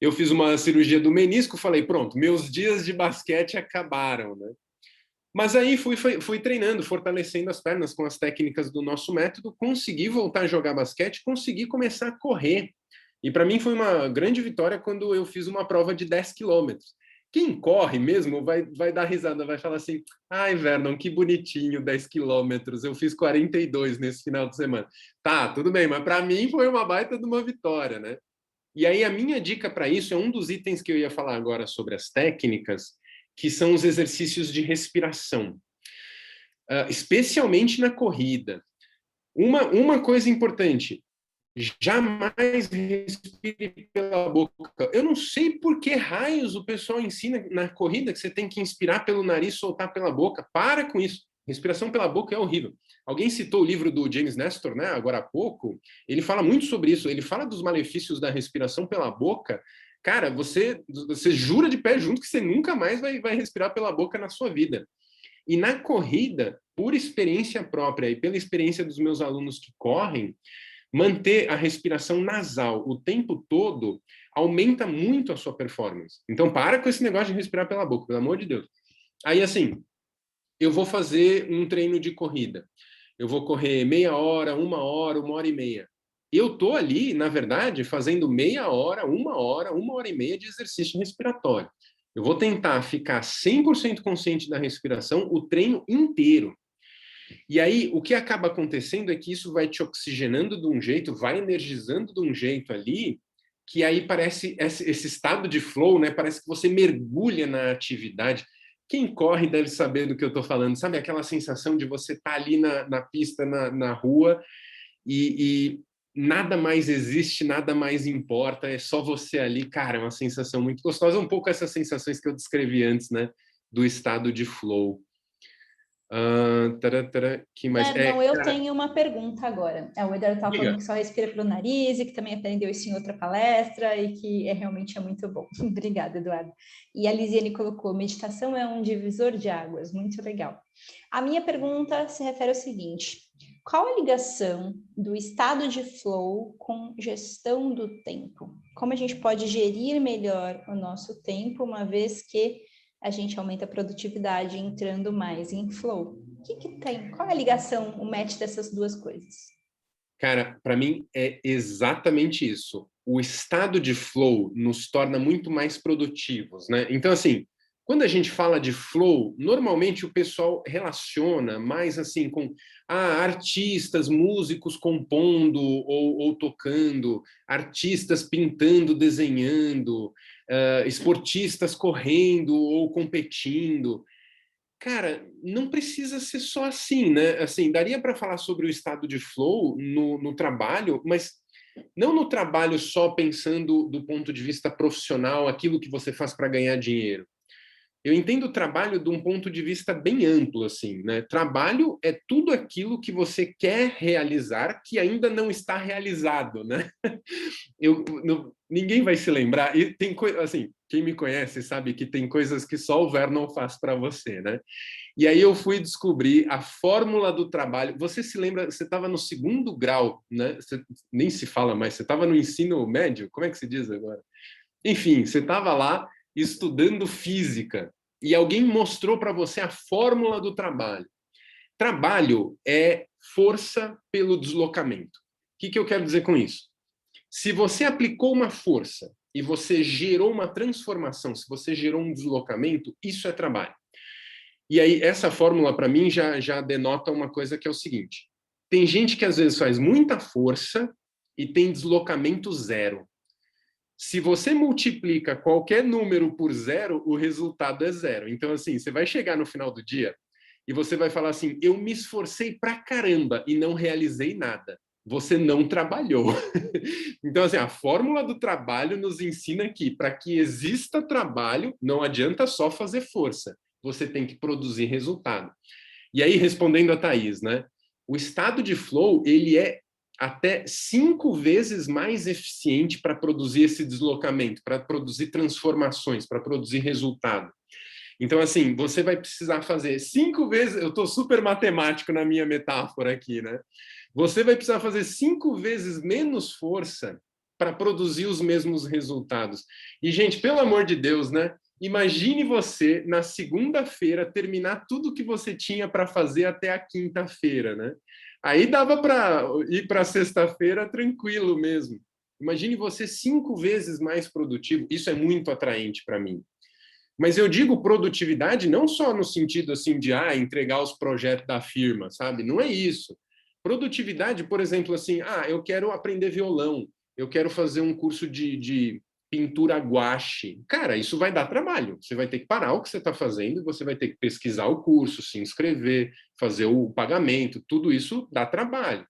Eu fiz uma cirurgia do menisco, falei, pronto, meus dias de basquete acabaram, né? Mas aí fui treinando, fortalecendo as pernas com as técnicas do nosso método, consegui voltar a jogar basquete, consegui começar a correr. E para mim foi uma grande vitória quando eu fiz uma prova de 10 quilômetros. Quem corre mesmo vai dar risada, vai falar assim, ai, Vernon, que bonitinho, 10 quilômetros, eu fiz 42 nesse final de semana. Tá, tudo bem, mas para mim foi uma baita de uma vitória, né? E aí a minha dica para isso é um dos itens que eu ia falar agora sobre as técnicas, que são os exercícios de respiração, especialmente na corrida. Uma coisa importante, jamais respire pela boca. Eu não sei por que raios o pessoal ensina na corrida que você tem que inspirar pelo nariz e soltar pela boca. Para com isso. Respiração pela boca é horrível. Alguém citou o livro do James Nestor, né, agora há pouco. Ele fala muito sobre isso. Ele fala dos malefícios da respiração pela boca. Cara, você jura de pé junto que você nunca mais vai respirar pela boca na sua vida. E na corrida, por experiência própria e pela experiência dos meus alunos que correm, manter a respiração nasal o tempo todo aumenta muito a sua performance. Então, para com esse negócio de respirar pela boca, pelo amor de Deus. Aí, assim, eu vou fazer um treino de corrida. Eu vou correr meia hora, 1 hora e meia. Eu tô ali, na verdade, fazendo meia hora, 1 hora e meia de exercício respiratório. Eu vou tentar ficar 100% consciente da respiração o treino inteiro. E aí, o que acaba acontecendo é que isso vai te oxigenando de um jeito, vai energizando de um jeito ali, que aí parece esse estado de flow, né? Parece que você mergulha na atividade. Quem corre deve saber do que eu estou falando, sabe? Aquela sensação de você estar ali na pista, na rua, e nada mais existe, nada mais importa, é só você ali. Cara, é uma sensação muito gostosa, um pouco essas sensações que eu descrevi antes, né, do estado de flow. Que mais? Não, eu Cara, tenho uma pergunta agora. O Eduardo estava falando diga. que só respira pelo nariz e que também aprendeu isso em outra palestra e que realmente é muito bom. Obrigada, Eduardo. E a Lisiane colocou, meditação é um divisor de águas, muito legal. A minha pergunta se refere ao seguinte, qual a ligação do estado de flow com gestão do tempo? Como a gente pode gerir melhor o nosso tempo, uma vez que a gente aumenta a produtividade entrando mais em flow? O que tem? Qual é a ligação, o match dessas duas coisas? Cara, para mim é exatamente isso. O estado de flow nos torna muito mais produtivos, né? Então, assim, quando a gente fala de flow, normalmente o pessoal relaciona mais assim com artistas, músicos compondo ou tocando, artistas pintando, desenhando, esportistas correndo ou competindo. Cara, não precisa ser só assim, né? Assim, daria para falar sobre o estado de flow no trabalho, mas não no trabalho só pensando do ponto de vista profissional, aquilo que você faz para ganhar dinheiro. Eu entendo o trabalho de um ponto de vista bem amplo, assim, né? Trabalho é tudo aquilo que você quer realizar que ainda não está realizado, né? Ninguém vai se lembrar. E tem coisa, assim, quem me conhece sabe que tem coisas que só o Vernon faz para você, né? E aí eu fui descobrir a fórmula do trabalho. Você se lembra, você estava no segundo grau, né? Você, nem se fala mais, você estava no ensino médio? Como é que se diz agora? Enfim, você estava lá estudando física e alguém mostrou para você a fórmula do trabalho. Trabalho é força pelo deslocamento. O que eu quero dizer com isso? Se você aplicou uma força e você gerou uma transformação, se você gerou um deslocamento, isso é trabalho. E aí, essa fórmula, para mim, já denota uma coisa que é o seguinte. Tem gente que, às vezes, faz muita força e tem deslocamento zero. Se você multiplica qualquer número por zero, o resultado é zero. Então, assim, você vai chegar no final do dia e você vai falar assim, eu me esforcei pra caramba e não realizei nada. Você não trabalhou. Então, assim, a fórmula do trabalho nos ensina que, para que exista trabalho, não adianta só fazer força. Você tem que produzir resultado. E aí, respondendo a Thaís, né? O estado de flow, ele é até 5 vezes mais eficiente para produzir esse deslocamento, para produzir transformações, para produzir resultado. Então, assim, você vai precisar fazer 5 vezes... Eu estou super matemático na minha metáfora aqui, né? Você vai precisar fazer 5 vezes menos força para produzir os mesmos resultados. E, gente, pelo amor de Deus, né? Imagine você, na segunda-feira, terminar tudo que você tinha para fazer até a quinta-feira, né? Aí dava para ir para sexta-feira tranquilo mesmo. Imagine você 5 vezes mais produtivo. Isso é muito atraente para mim. Mas eu digo produtividade não só no sentido assim de entregar os projetos da firma, sabe? Não é isso. Produtividade, por exemplo, assim, eu quero aprender violão, eu quero fazer um curso de pintura guache. Cara, isso vai dar trabalho. Você vai ter que parar o que você está fazendo, você vai ter que pesquisar o curso, se inscrever, fazer o pagamento, tudo isso dá trabalho.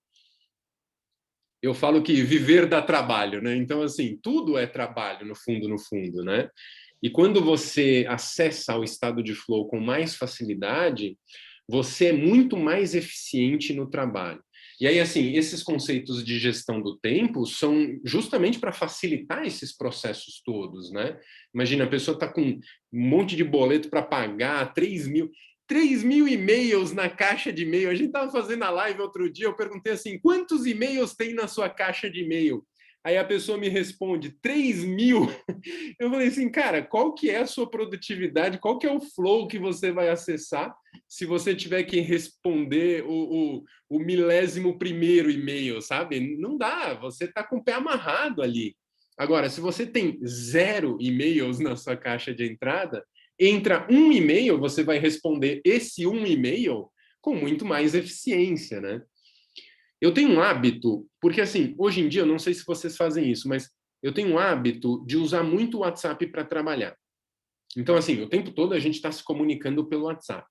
Eu falo que viver dá trabalho, né? Então, assim, tudo é trabalho, no fundo, né? E quando você acessa o estado de flow com mais facilidade, você é muito mais eficiente no trabalho. E aí, assim, esses conceitos de gestão do tempo são justamente para facilitar esses processos todos, né? Imagina, a pessoa está com um monte de boleto para pagar, 3.000 e-mails na caixa de e-mail. A gente estava fazendo a live outro dia, eu perguntei assim, quantos e-mails tem na sua caixa de e-mail? Aí a pessoa me responde, 3.000. Eu falei assim, cara, qual que é a sua produtividade? Qual que é o flow que você vai acessar se você tiver que responder o 11º e-mail, sabe? Não dá, você está com o pé amarrado ali. Agora, se você tem 0 e-mails na sua caixa de entrada, entra um e-mail, você vai responder esse um e-mail com muito mais eficiência, né? Eu tenho um hábito, porque assim, hoje em dia, eu não sei se vocês fazem isso, mas eu tenho um hábito de usar muito o WhatsApp para trabalhar. Então, assim, o tempo todo a gente está se comunicando pelo WhatsApp.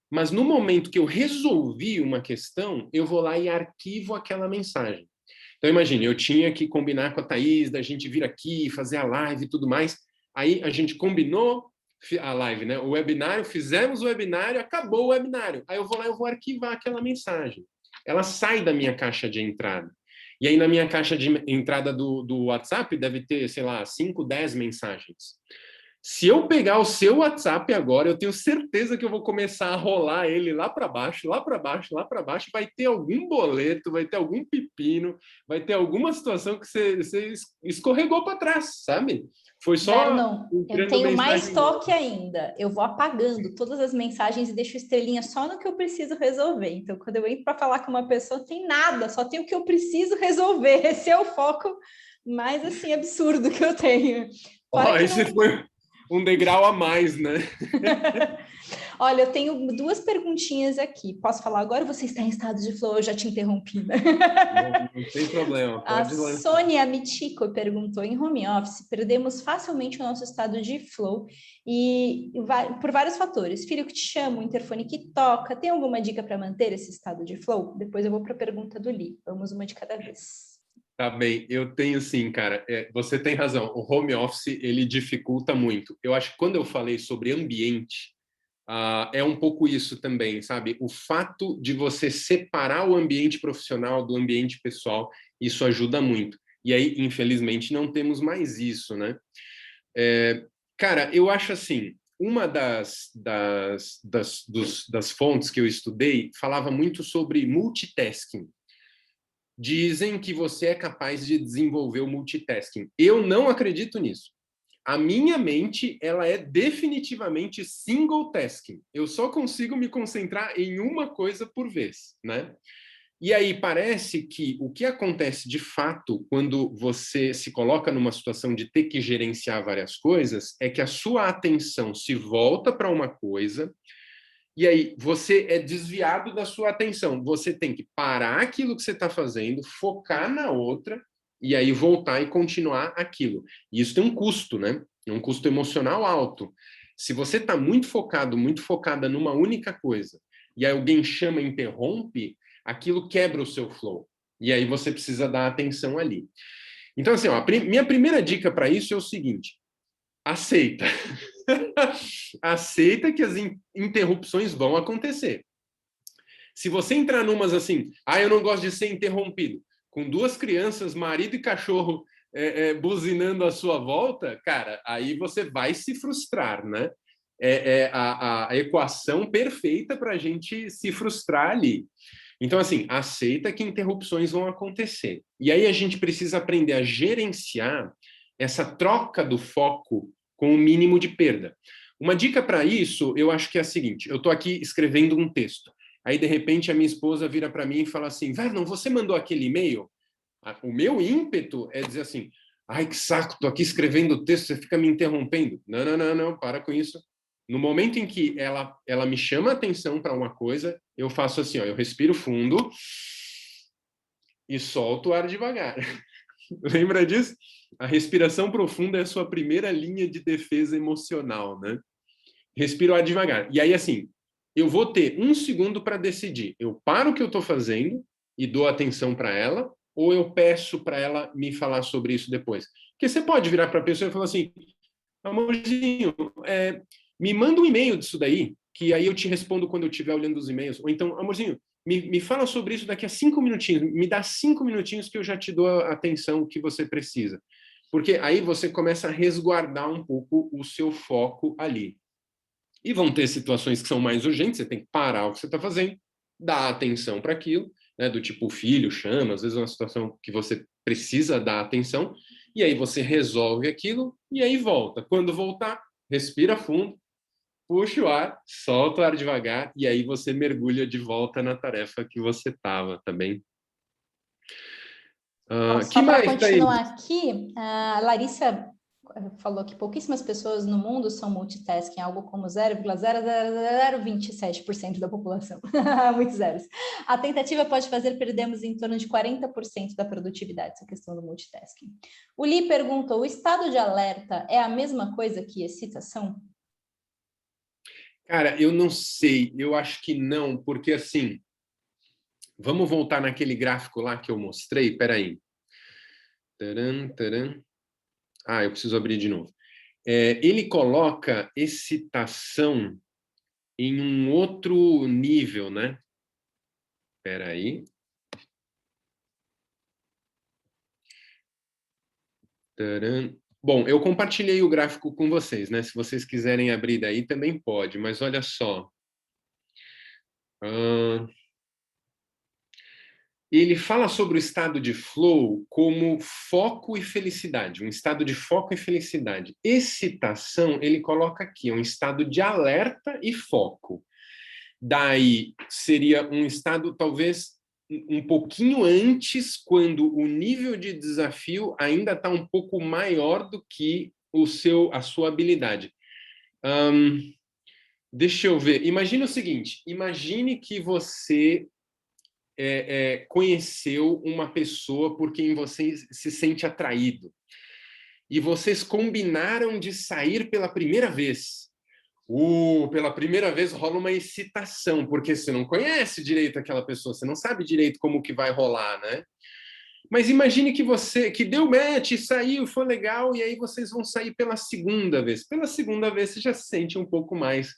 mas no momento que eu resolvi uma questão, eu vou lá e arquivo aquela mensagem. Então, imagine, eu tinha que combinar com a Thaís, da gente vir aqui, fazer a live e tudo mais. Aí a gente combinou a live, né? O webinário, fizemos o webinário, acabou o webinário. Aí eu vou lá e eu vou arquivar aquela mensagem. Ela sai da minha caixa de entrada. E aí na minha caixa de entrada do WhatsApp deve ter, sei lá, 5, 10 mensagens. Se eu pegar o seu WhatsApp agora, eu tenho certeza que eu vou começar a rolar ele lá para baixo, lá para baixo, lá para baixo. Vai ter algum boleto, vai ter algum pepino, vai ter alguma situação que você escorregou para trás, sabe? Foi só Vernon, eu entrando tenho mais mensagem. toque ainda. Eu vou apagando todas as mensagens e deixo estrelinha só no que eu preciso resolver. Então, quando eu entro para falar com uma pessoa, tem nada, só tem o que eu preciso resolver. Esse é o foco mais assim absurdo que eu tenho. Fora que Esse não... foi um degrau a mais, né? Olha, eu tenho duas perguntinhas aqui. Posso falar agora ou você está em estado de flow? Eu já te interrompi, né? Não tem problema, A pode lançar. Sônia Mitico perguntou: em home office, perdemos facilmente o nosso estado de flow e por vários fatores. Filho que te chama, o interfone que toca. Tem alguma dica para manter esse estado de flow? Depois eu vou para a pergunta do Li. Vamos uma de cada vez. Tá bem, eu tenho sim, cara. Você tem razão. O home office, ele dificulta muito. Eu acho que quando eu falei sobre ambiente, é um pouco isso também, sabe? O fato de você separar o ambiente profissional do ambiente pessoal, isso ajuda muito. E aí, infelizmente, não temos mais isso, né? Cara, eu acho assim, uma das fontes que eu estudei falava muito sobre multitasking. Dizem que você é capaz de desenvolver o multitasking. Eu não acredito nisso. A minha mente, ela é definitivamente single tasking. Eu só consigo me concentrar em uma coisa por vez, né? E aí parece que o que acontece de fato quando você se coloca numa situação de ter que gerenciar várias coisas é que a sua atenção se volta para uma coisa e aí você é desviado da sua atenção. Você tem que parar aquilo que você está fazendo, focar na outra e aí voltar e continuar aquilo. E isso tem um custo, né? É um custo emocional alto. Se você está muito focado, muito focada numa única coisa, e aí alguém chama e interrompe, aquilo quebra o seu flow. E aí você precisa dar atenção ali. Então, assim, ó, minha primeira dica para isso é o seguinte: aceita. Aceita que as interrupções vão acontecer. Se você entrar numas assim, eu não gosto de ser interrompido, com duas crianças, marido e cachorro buzinando à sua volta, cara, aí você vai se frustrar, né? É a equação perfeita para a gente se frustrar ali. Então, assim, aceita que interrupções vão acontecer. E aí a gente precisa aprender a gerenciar essa troca do foco com o mínimo de perda. Uma dica para isso, eu acho que é a seguinte: eu estou aqui escrevendo um texto. Aí, de repente, a minha esposa vira para mim e fala assim: Vernon, você mandou aquele e-mail? O meu ímpeto é dizer assim: ai, que saco, estou aqui escrevendo o texto, você fica me interrompendo. Não, não, não, não, para com isso. No momento em que ela me chama a atenção para uma coisa, eu faço assim, ó, eu respiro fundo e solto o ar devagar. Lembra disso? A respiração profunda é a sua primeira linha de defesa emocional, né? Respiro ar devagar. E aí, assim, eu vou ter 1 segundo para decidir. Eu paro o que eu estou fazendo e dou atenção para ela, ou eu peço para ela me falar sobre isso depois. Porque você pode virar para a pessoa e falar assim: amorzinho, me manda um e-mail disso daí, que aí eu te respondo quando eu estiver olhando os e-mails. Ou então, amorzinho, me fala sobre isso daqui a 5 minutinhos. Me dá 5 minutinhos que eu já te dou a atenção que você precisa. Porque aí você começa a resguardar um pouco o seu foco ali. E vão ter situações que são mais urgentes, você tem que parar o que você está fazendo, dar atenção para aquilo, né, do tipo o filho chama, às vezes é uma situação que você precisa dar atenção, e aí você resolve aquilo e aí volta. Quando voltar, respira fundo, puxa o ar, solta o ar devagar e aí você mergulha de volta na tarefa que você estava, tá bem? Só Que para mais, Thaís? continuar aqui, a Larissa falou que pouquíssimas pessoas no mundo são multitasking, algo como 0,00027% da população. Muitos zeros. A tentativa pode fazer perdermos em torno de 40% da produtividade, essa questão do multitasking. O Li perguntou: o estado de alerta é a mesma coisa que excitação? Cara, eu não sei, eu acho que não, porque assim, vamos voltar naquele gráfico lá que eu mostrei, peraí. Taran, taran. Ah, eu preciso abrir de novo. Ele coloca excitação em um outro nível, né? Peraí. Taran. Bom, eu compartilhei o gráfico com vocês, né? Se vocês quiserem abrir daí, também pode, mas olha só. Ah, ele fala sobre o estado de flow como foco e felicidade, um estado de foco e felicidade. Excitação, ele coloca aqui, é um estado de alerta e foco. Daí seria um estado talvez um pouquinho antes, quando o nível de desafio ainda está um pouco maior do que a sua habilidade. Deixa eu ver. Imagine o seguinte: imagine que você conheceu uma pessoa por quem você se sente atraído. E vocês combinaram de sair pela primeira vez. Pela primeira vez rola uma excitação, porque você não conhece direito aquela pessoa, você não sabe direito como que vai rolar, né? Mas imagine que deu match, saiu, foi legal, e aí vocês vão sair pela segunda vez. Pela segunda vez você já se sente um pouco mais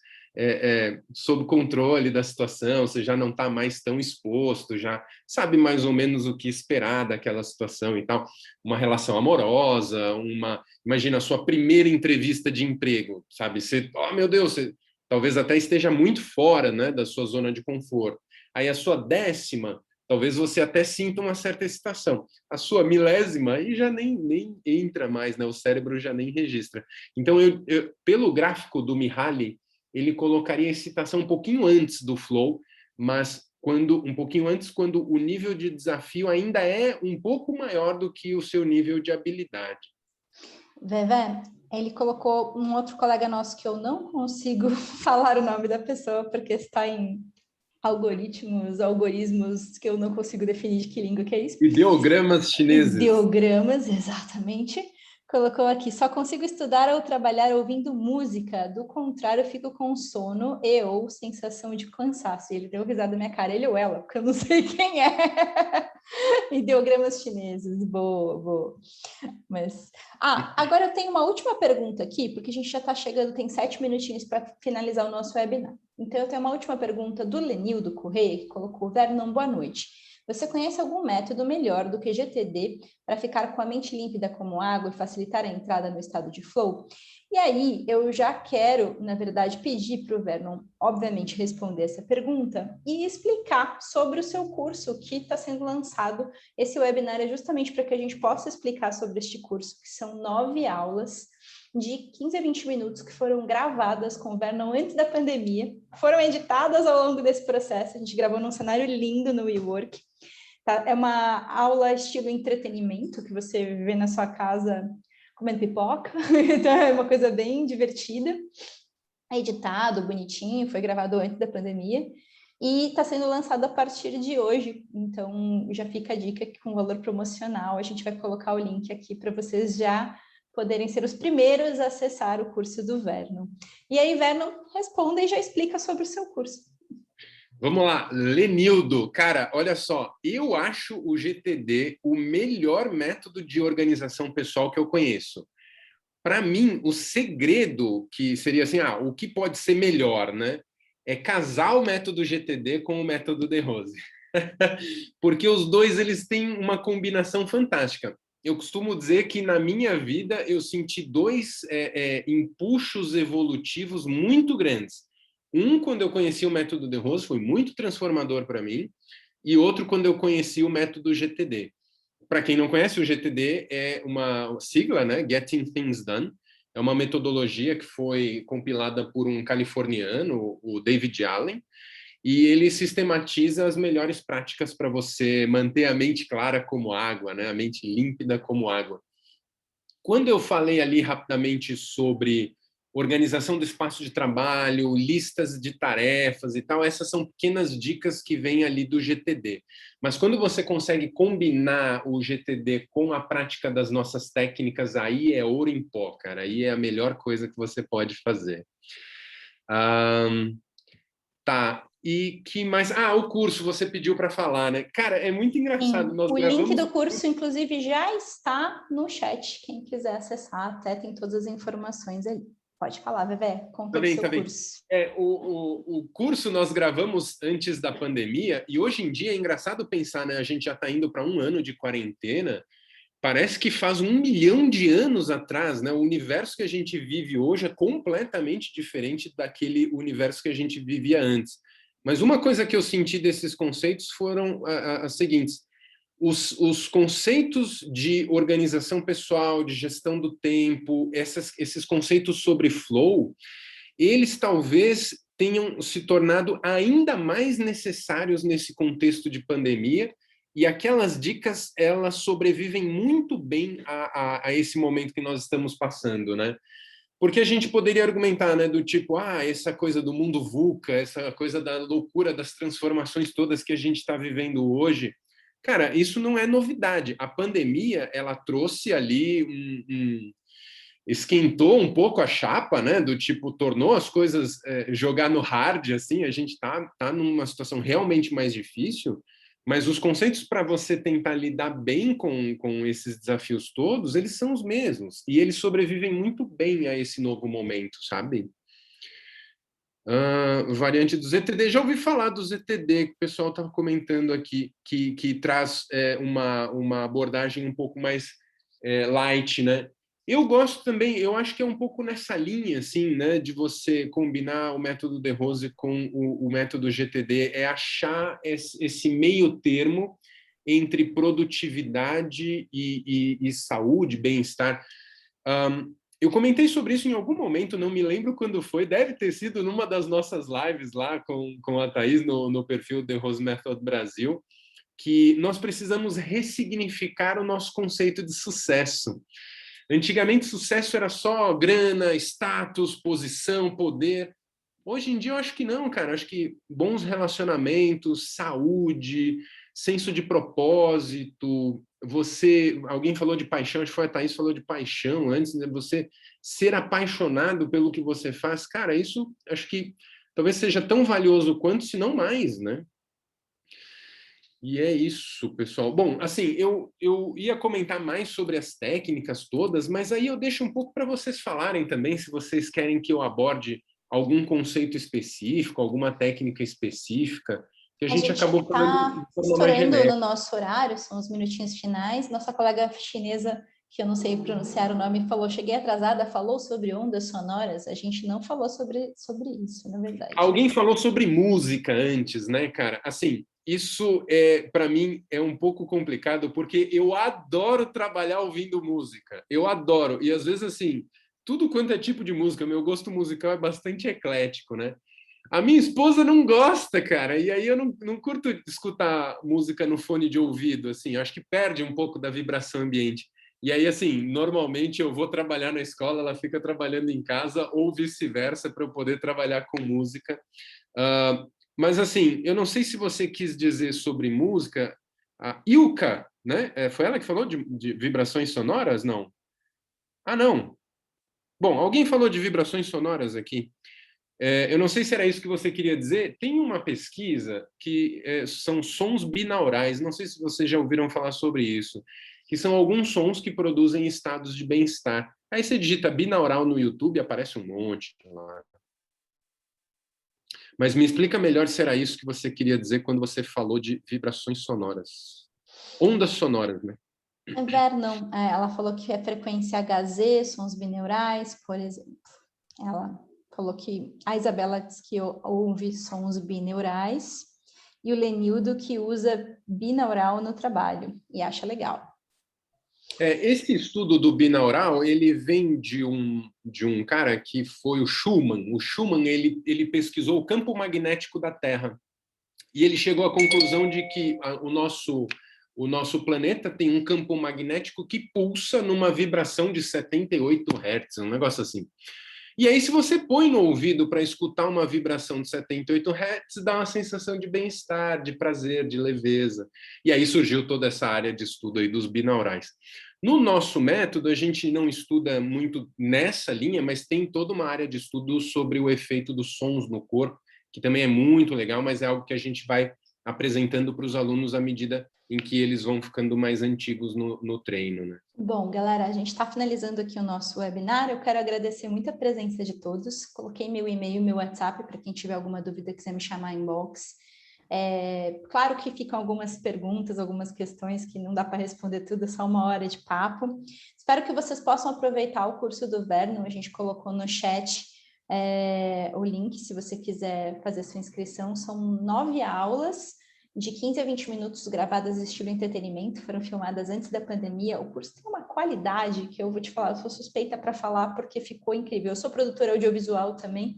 sob controle da situação, você já não está mais tão exposto, já sabe mais ou menos o que esperar daquela situação e tal. Uma relação amorosa, imagina a sua primeira entrevista de emprego, sabe? Você, oh meu Deus, você talvez até esteja muito fora, né, da sua zona de conforto. Aí a sua 10ª, talvez você até sinta uma certa excitação. A sua 1000ª aí já nem entra mais, né? O cérebro já nem registra. Então, pelo gráfico do Mihaly, ele colocaria a excitação um pouquinho antes do flow, mas um pouquinho antes, quando o nível de desafio ainda é um pouco maior do que o seu nível de habilidade. Vevé, ele colocou um outro colega nosso que eu não consigo falar o nome da pessoa, porque está em algoritmos que eu não consigo definir de que língua que é isso. Ideogramas chineses. Ideogramas, exatamente. Colocou aqui, só consigo estudar ou trabalhar ouvindo música, do contrário, fico com sono e ou sensação de cansaço. E ele deu risada na minha cara, ele ou ela, porque eu não sei quem é. Ideogramas chineses, boa, boa. Mas, agora eu tenho uma última pergunta aqui, porque a gente já está chegando, tem 7 minutinhos para finalizar o nosso webinar. Então, eu tenho uma última pergunta do Lenildo Correia, que colocou: Vernon, boa noite. Você conhece algum método melhor do que GTD para ficar com a mente límpida como água e facilitar a entrada no estado de flow? E aí, eu já quero, na verdade, pedir para o Vernon, obviamente, responder essa pergunta e explicar sobre o seu curso que está sendo lançado. Esse webinar é justamente para que a gente possa explicar sobre este curso, que são 9 aulas de 15 a 20 minutos que foram gravadas com o Vernon antes da pandemia, foram editadas ao longo desse processo, a gente gravou num cenário lindo no WeWork. Tá? É uma aula estilo entretenimento, que você vê na sua casa comendo pipoca, então é uma coisa bem divertida. É editado, bonitinho, foi gravado antes da pandemia e está sendo lançado a partir de hoje. Então, já fica a dica que com valor promocional, a gente vai colocar o link aqui para vocês já poderem ser os primeiros a acessar o curso do Vernon. E aí, Vernon, responda e já explica sobre o seu curso. Vamos lá, Lenildo. Cara, olha só, eu acho o GTD o melhor método de organização pessoal que eu conheço. Para mim, o segredo que seria assim, o que pode ser melhor, né? É casar o método GTD com o método De Rose. Porque os dois eles têm uma combinação fantástica. Eu costumo dizer que na minha vida eu senti dois empuxos evolutivos muito grandes. Um, quando eu conheci o método De Rose, foi muito transformador para mim, e outro, quando eu conheci o método GTD. Para quem não conhece, o GTD é uma sigla, né? Getting Things Done. É uma metodologia que foi compilada por um californiano, o David Allen, e ele sistematiza as melhores práticas para você manter a mente clara como água, né? A mente límpida como água. Quando eu falei ali rapidamente sobre organização do espaço de trabalho, listas de tarefas e tal, essas são pequenas dicas que vêm ali do GTD. Mas quando você consegue combinar o GTD com a prática das nossas técnicas, aí é ouro em pó, cara. Aí é a melhor coisa que você pode fazer. Tá. E que mais? O curso você pediu para falar, né? Cara, é muito engraçado. Sim, Nós o gravamos... link do curso, inclusive, já está no chat. Quem quiser acessar, até tem todas as informações ali. Pode falar, Vevé, conta do Também, seu também. curso. O curso nós gravamos antes da pandemia, e hoje em dia é engraçado pensar, né? A gente já está indo para 1 ano de quarentena. Parece que faz 1 milhão de anos atrás, né? O universo que a gente vive hoje é completamente diferente daquele universo que a gente vivia antes. Mas uma coisa que eu senti desses conceitos foram as seguintes: os conceitos de organização pessoal, de gestão do tempo, esses conceitos sobre flow, eles talvez tenham se tornado ainda mais necessários nesse contexto de pandemia, e aquelas dicas, elas sobrevivem muito bem a esse momento que nós estamos passando, né? Porque a gente poderia argumentar, né, do tipo, essa coisa do mundo VUCA, essa coisa da loucura das transformações todas que a gente está vivendo hoje. Cara, isso não é novidade. A pandemia, ela trouxe ali esquentou um pouco a chapa, né? Do tipo, tornou as coisas jogar no hard, assim, a gente tá numa situação realmente mais difícil, mas os conceitos para você tentar lidar bem com esses desafios todos, eles são os mesmos, e eles sobrevivem muito bem a esse novo momento, sabe? Variante do ZTD, já ouvi falar do ZTD, que o pessoal estava comentando aqui, que traz uma abordagem um pouco mais light, né? Eu gosto também, eu acho que é um pouco nessa linha, assim, né, de você combinar o método De Rose com o método GTD, é achar esse meio termo entre produtividade e saúde, bem-estar. Eu comentei sobre isso em algum momento, não me lembro quando foi, deve ter sido numa das nossas lives lá com a Thaís no perfil The Rose Method Brasil, que nós precisamos ressignificar o nosso conceito de sucesso. Antigamente, sucesso era só grana, status, posição, poder. Hoje em dia, eu acho que não, cara. Eu acho que bons relacionamentos, saúde, senso de propósito. Alguém falou de paixão, acho que foi a Thaís falou de paixão antes, né? Você ser apaixonado pelo que você faz, cara, isso acho que talvez seja tão valioso quanto, se não mais, né? E é isso, pessoal. Bom, assim, eu ia comentar mais sobre as técnicas todas, mas aí eu deixo um pouco para vocês falarem também, se vocês querem que eu aborde algum conceito específico, alguma técnica específica, que a A gente gente acabou falando está de forma mais estourando no genérica. nosso horário, são os minutinhos finais. Nossa colega chinesa, que eu não sei pronunciar o nome, falou: cheguei atrasada, falou sobre ondas sonoras. A gente não falou sobre isso, na verdade. Alguém falou sobre música antes, né, cara? Assim, isso para mim é um pouco complicado porque eu adoro trabalhar ouvindo música. Eu adoro. E às vezes assim, tudo quanto é tipo de música, meu gosto musical é bastante eclético, né? A minha esposa não gosta, cara, e aí eu não curto escutar música no fone de ouvido, assim, eu acho que perde um pouco da vibração ambiente. E aí, assim, normalmente eu vou trabalhar na escola, ela fica trabalhando em casa, ou vice-versa, para eu poder trabalhar com música. Mas, assim, eu não sei se você quis dizer sobre música, a Ilka, né? Foi ela que falou de vibrações sonoras? Não. Não. Bom, alguém falou de vibrações sonoras aqui. Eu não sei se era isso que você queria dizer. Tem uma pesquisa que são sons binaurais. Não sei se vocês já ouviram falar sobre isso, que são alguns sons que produzem estados de bem-estar. Aí você digita binaural no YouTube, aparece um monte lá. Mas me explica melhor se era isso que você queria dizer quando você falou de vibrações sonoras. Ondas sonoras, né? Vernon, ela falou que é frequência HZ, sons bineurais, por exemplo. Ela falou que a Isabela diz que ouve sons bineurais e o Lenildo que usa binaural no trabalho e acha legal. Esse estudo do binaural, ele vem de um cara que foi o Schumann. O Schumann, ele pesquisou o campo magnético da Terra. E ele chegou à conclusão de que o nosso planeta tem um campo magnético que pulsa numa vibração de 78 Hz, um negócio assim. E aí, se você põe no ouvido para escutar uma vibração de 78 Hz, dá uma sensação de bem-estar, de prazer, de leveza. E aí surgiu toda essa área de estudo aí dos binaurais. No nosso método, a gente não estuda muito nessa linha, mas tem toda uma área de estudo sobre o efeito dos sons no corpo, que também é muito legal, mas é algo que a gente vai apresentando para os alunos à medida em que eles vão ficando mais antigos no treino, né? Bom, galera, a gente está finalizando aqui o nosso webinar. Eu quero agradecer muito a presença de todos. Coloquei meu e-mail, meu WhatsApp, para quem tiver alguma dúvida, quiser me chamar em inbox. Claro que ficam algumas perguntas, algumas questões que não dá para responder tudo, é só uma hora de papo. Espero que vocês possam aproveitar o curso do Vernon. A gente colocou no chat o link, se você quiser fazer sua inscrição. São 9 aulas, de 15 a 20 minutos, gravadas estilo entretenimento, foram filmadas antes da pandemia. O curso tem uma qualidade que eu vou te falar, eu sou suspeita para falar porque ficou incrível. Eu sou produtora audiovisual também,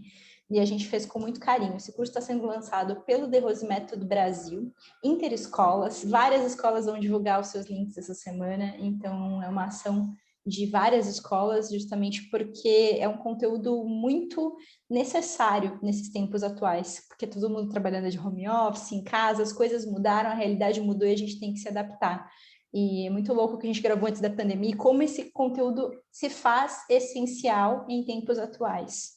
e a gente fez com muito carinho. Esse curso está sendo lançado pelo The Rose Method Brasil, interescolas, várias escolas vão divulgar os seus links essa semana, então é uma ação de várias escolas, justamente porque é um conteúdo muito necessário nesses tempos atuais, porque todo mundo trabalhando de home office, em casa, as coisas mudaram, a realidade mudou e a gente tem que se adaptar. E é muito louco o que a gente gravou antes da pandemia e como esse conteúdo se faz essencial em tempos atuais.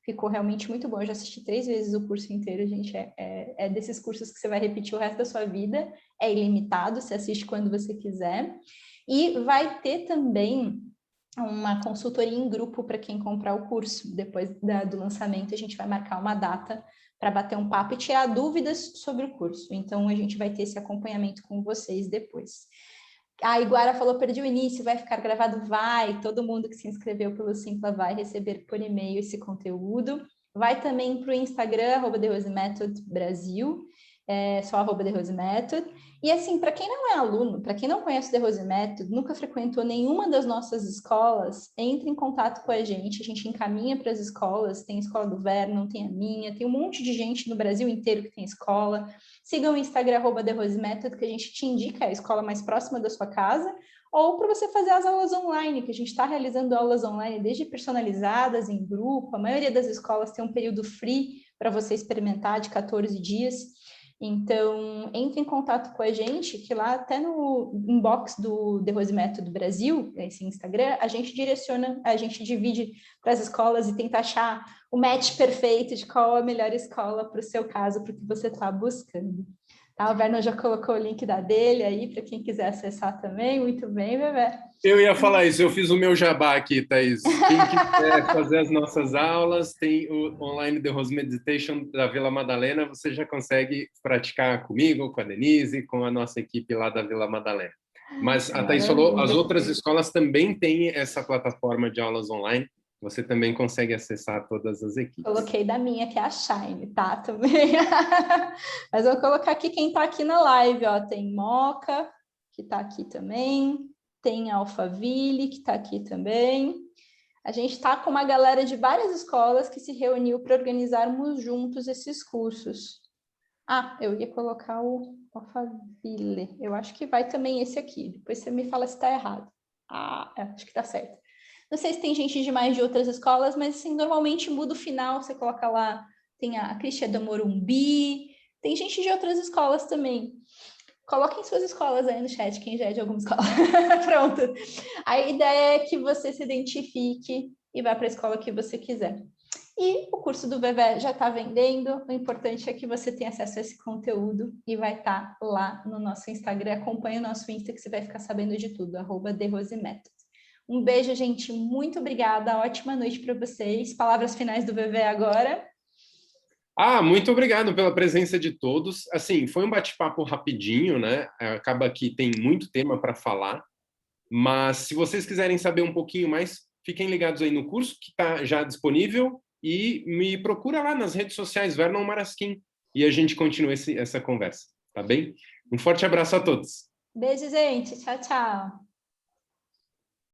Ficou realmente muito bom. Eu já assisti 3 vezes o curso inteiro, gente. É desses cursos que você vai repetir o resto da sua vida. É ilimitado, você assiste quando você quiser. E vai ter também uma consultoria em grupo para quem comprar o curso. Depois do lançamento, a gente vai marcar uma data para bater um papo e tirar dúvidas sobre o curso. Então, a gente vai ter esse acompanhamento com vocês depois. A Iguara falou, perdi o início, vai ficar gravado? Vai, todo mundo que se inscreveu pelo Simpla vai receber por e-mail esse conteúdo. Vai também para o Instagram, @TheRoseMethodBrasil, só @TheRoseMethod. E assim, para quem não é aluno, para quem não conhece o The Rose Method, nunca frequentou nenhuma das nossas escolas, entre em contato com a gente encaminha para as escolas, tem a escola do Vernon, tem a minha, tem um monte de gente no Brasil inteiro que tem escola. Sigam o Instagram, @The Rose Method, que a gente te indica a escola mais próxima da sua casa, ou para você fazer as aulas online, que a gente está realizando aulas online desde personalizadas, em grupo. A maioria das escolas tem um período free para você experimentar de 14 dias. Então, entre em contato com a gente, que lá até no inbox do The Rose Method Brasil, esse Instagram, a gente direciona, a gente divide para as escolas e tenta achar o match perfeito de qual a melhor escola para o seu caso, para o que você está buscando. Tá, o Vernon já colocou o link da dele aí, para quem quiser acessar também. Muito bem, Bebé. Eu ia falar isso, eu fiz o meu jabá aqui, Thaís. Quem quiser fazer as nossas aulas, tem o online The Rose Meditation da Vila Madalena, você já consegue praticar comigo, com a Denise, com a nossa equipe lá da Vila Madalena. Mas a Thaís falou, as outras escolas também têm essa plataforma de aulas online, você também consegue acessar todas as equipes. Coloquei da minha, que é a Shine, tá? Também. Mas eu vou colocar aqui quem tá aqui na live, ó. Tem Moca, que tá aqui também. Tem Alphaville, que tá aqui também. A gente tá com uma galera de várias escolas que se reuniu para organizarmos juntos esses cursos. Ah, eu ia colocar o Alphaville. Eu acho que vai também esse aqui. Depois você me fala se tá errado. Acho que tá certo. Não sei se tem gente de mais de outras escolas, mas assim, normalmente muda o final, você coloca lá, tem a Cristian do Morumbi, tem gente de outras escolas também. Coloquem suas escolas aí no chat, quem já é de alguma escola. Pronto. A ideia é que você se identifique e vá para a escola que você quiser. E o curso do VV já está vendendo, o importante é que você tenha acesso a esse conteúdo e vai estar lá no nosso Instagram. Acompanhe o nosso Insta que você vai ficar sabendo de tudo, @TheRoseMethod. Um beijo, gente. Muito obrigada. Ótima noite para vocês. Palavras finais do VV agora. Muito obrigado pela presença de todos. Assim, foi um bate-papo rapidinho, né? Acaba que tem muito tema para falar, mas se vocês quiserem saber um pouquinho mais, fiquem ligados aí no curso que está já disponível e me procura lá nas redes sociais, Vernon Marasquim, e a gente continua essa conversa, tá bem? Um forte abraço a todos. Beijo, gente. Tchau, tchau.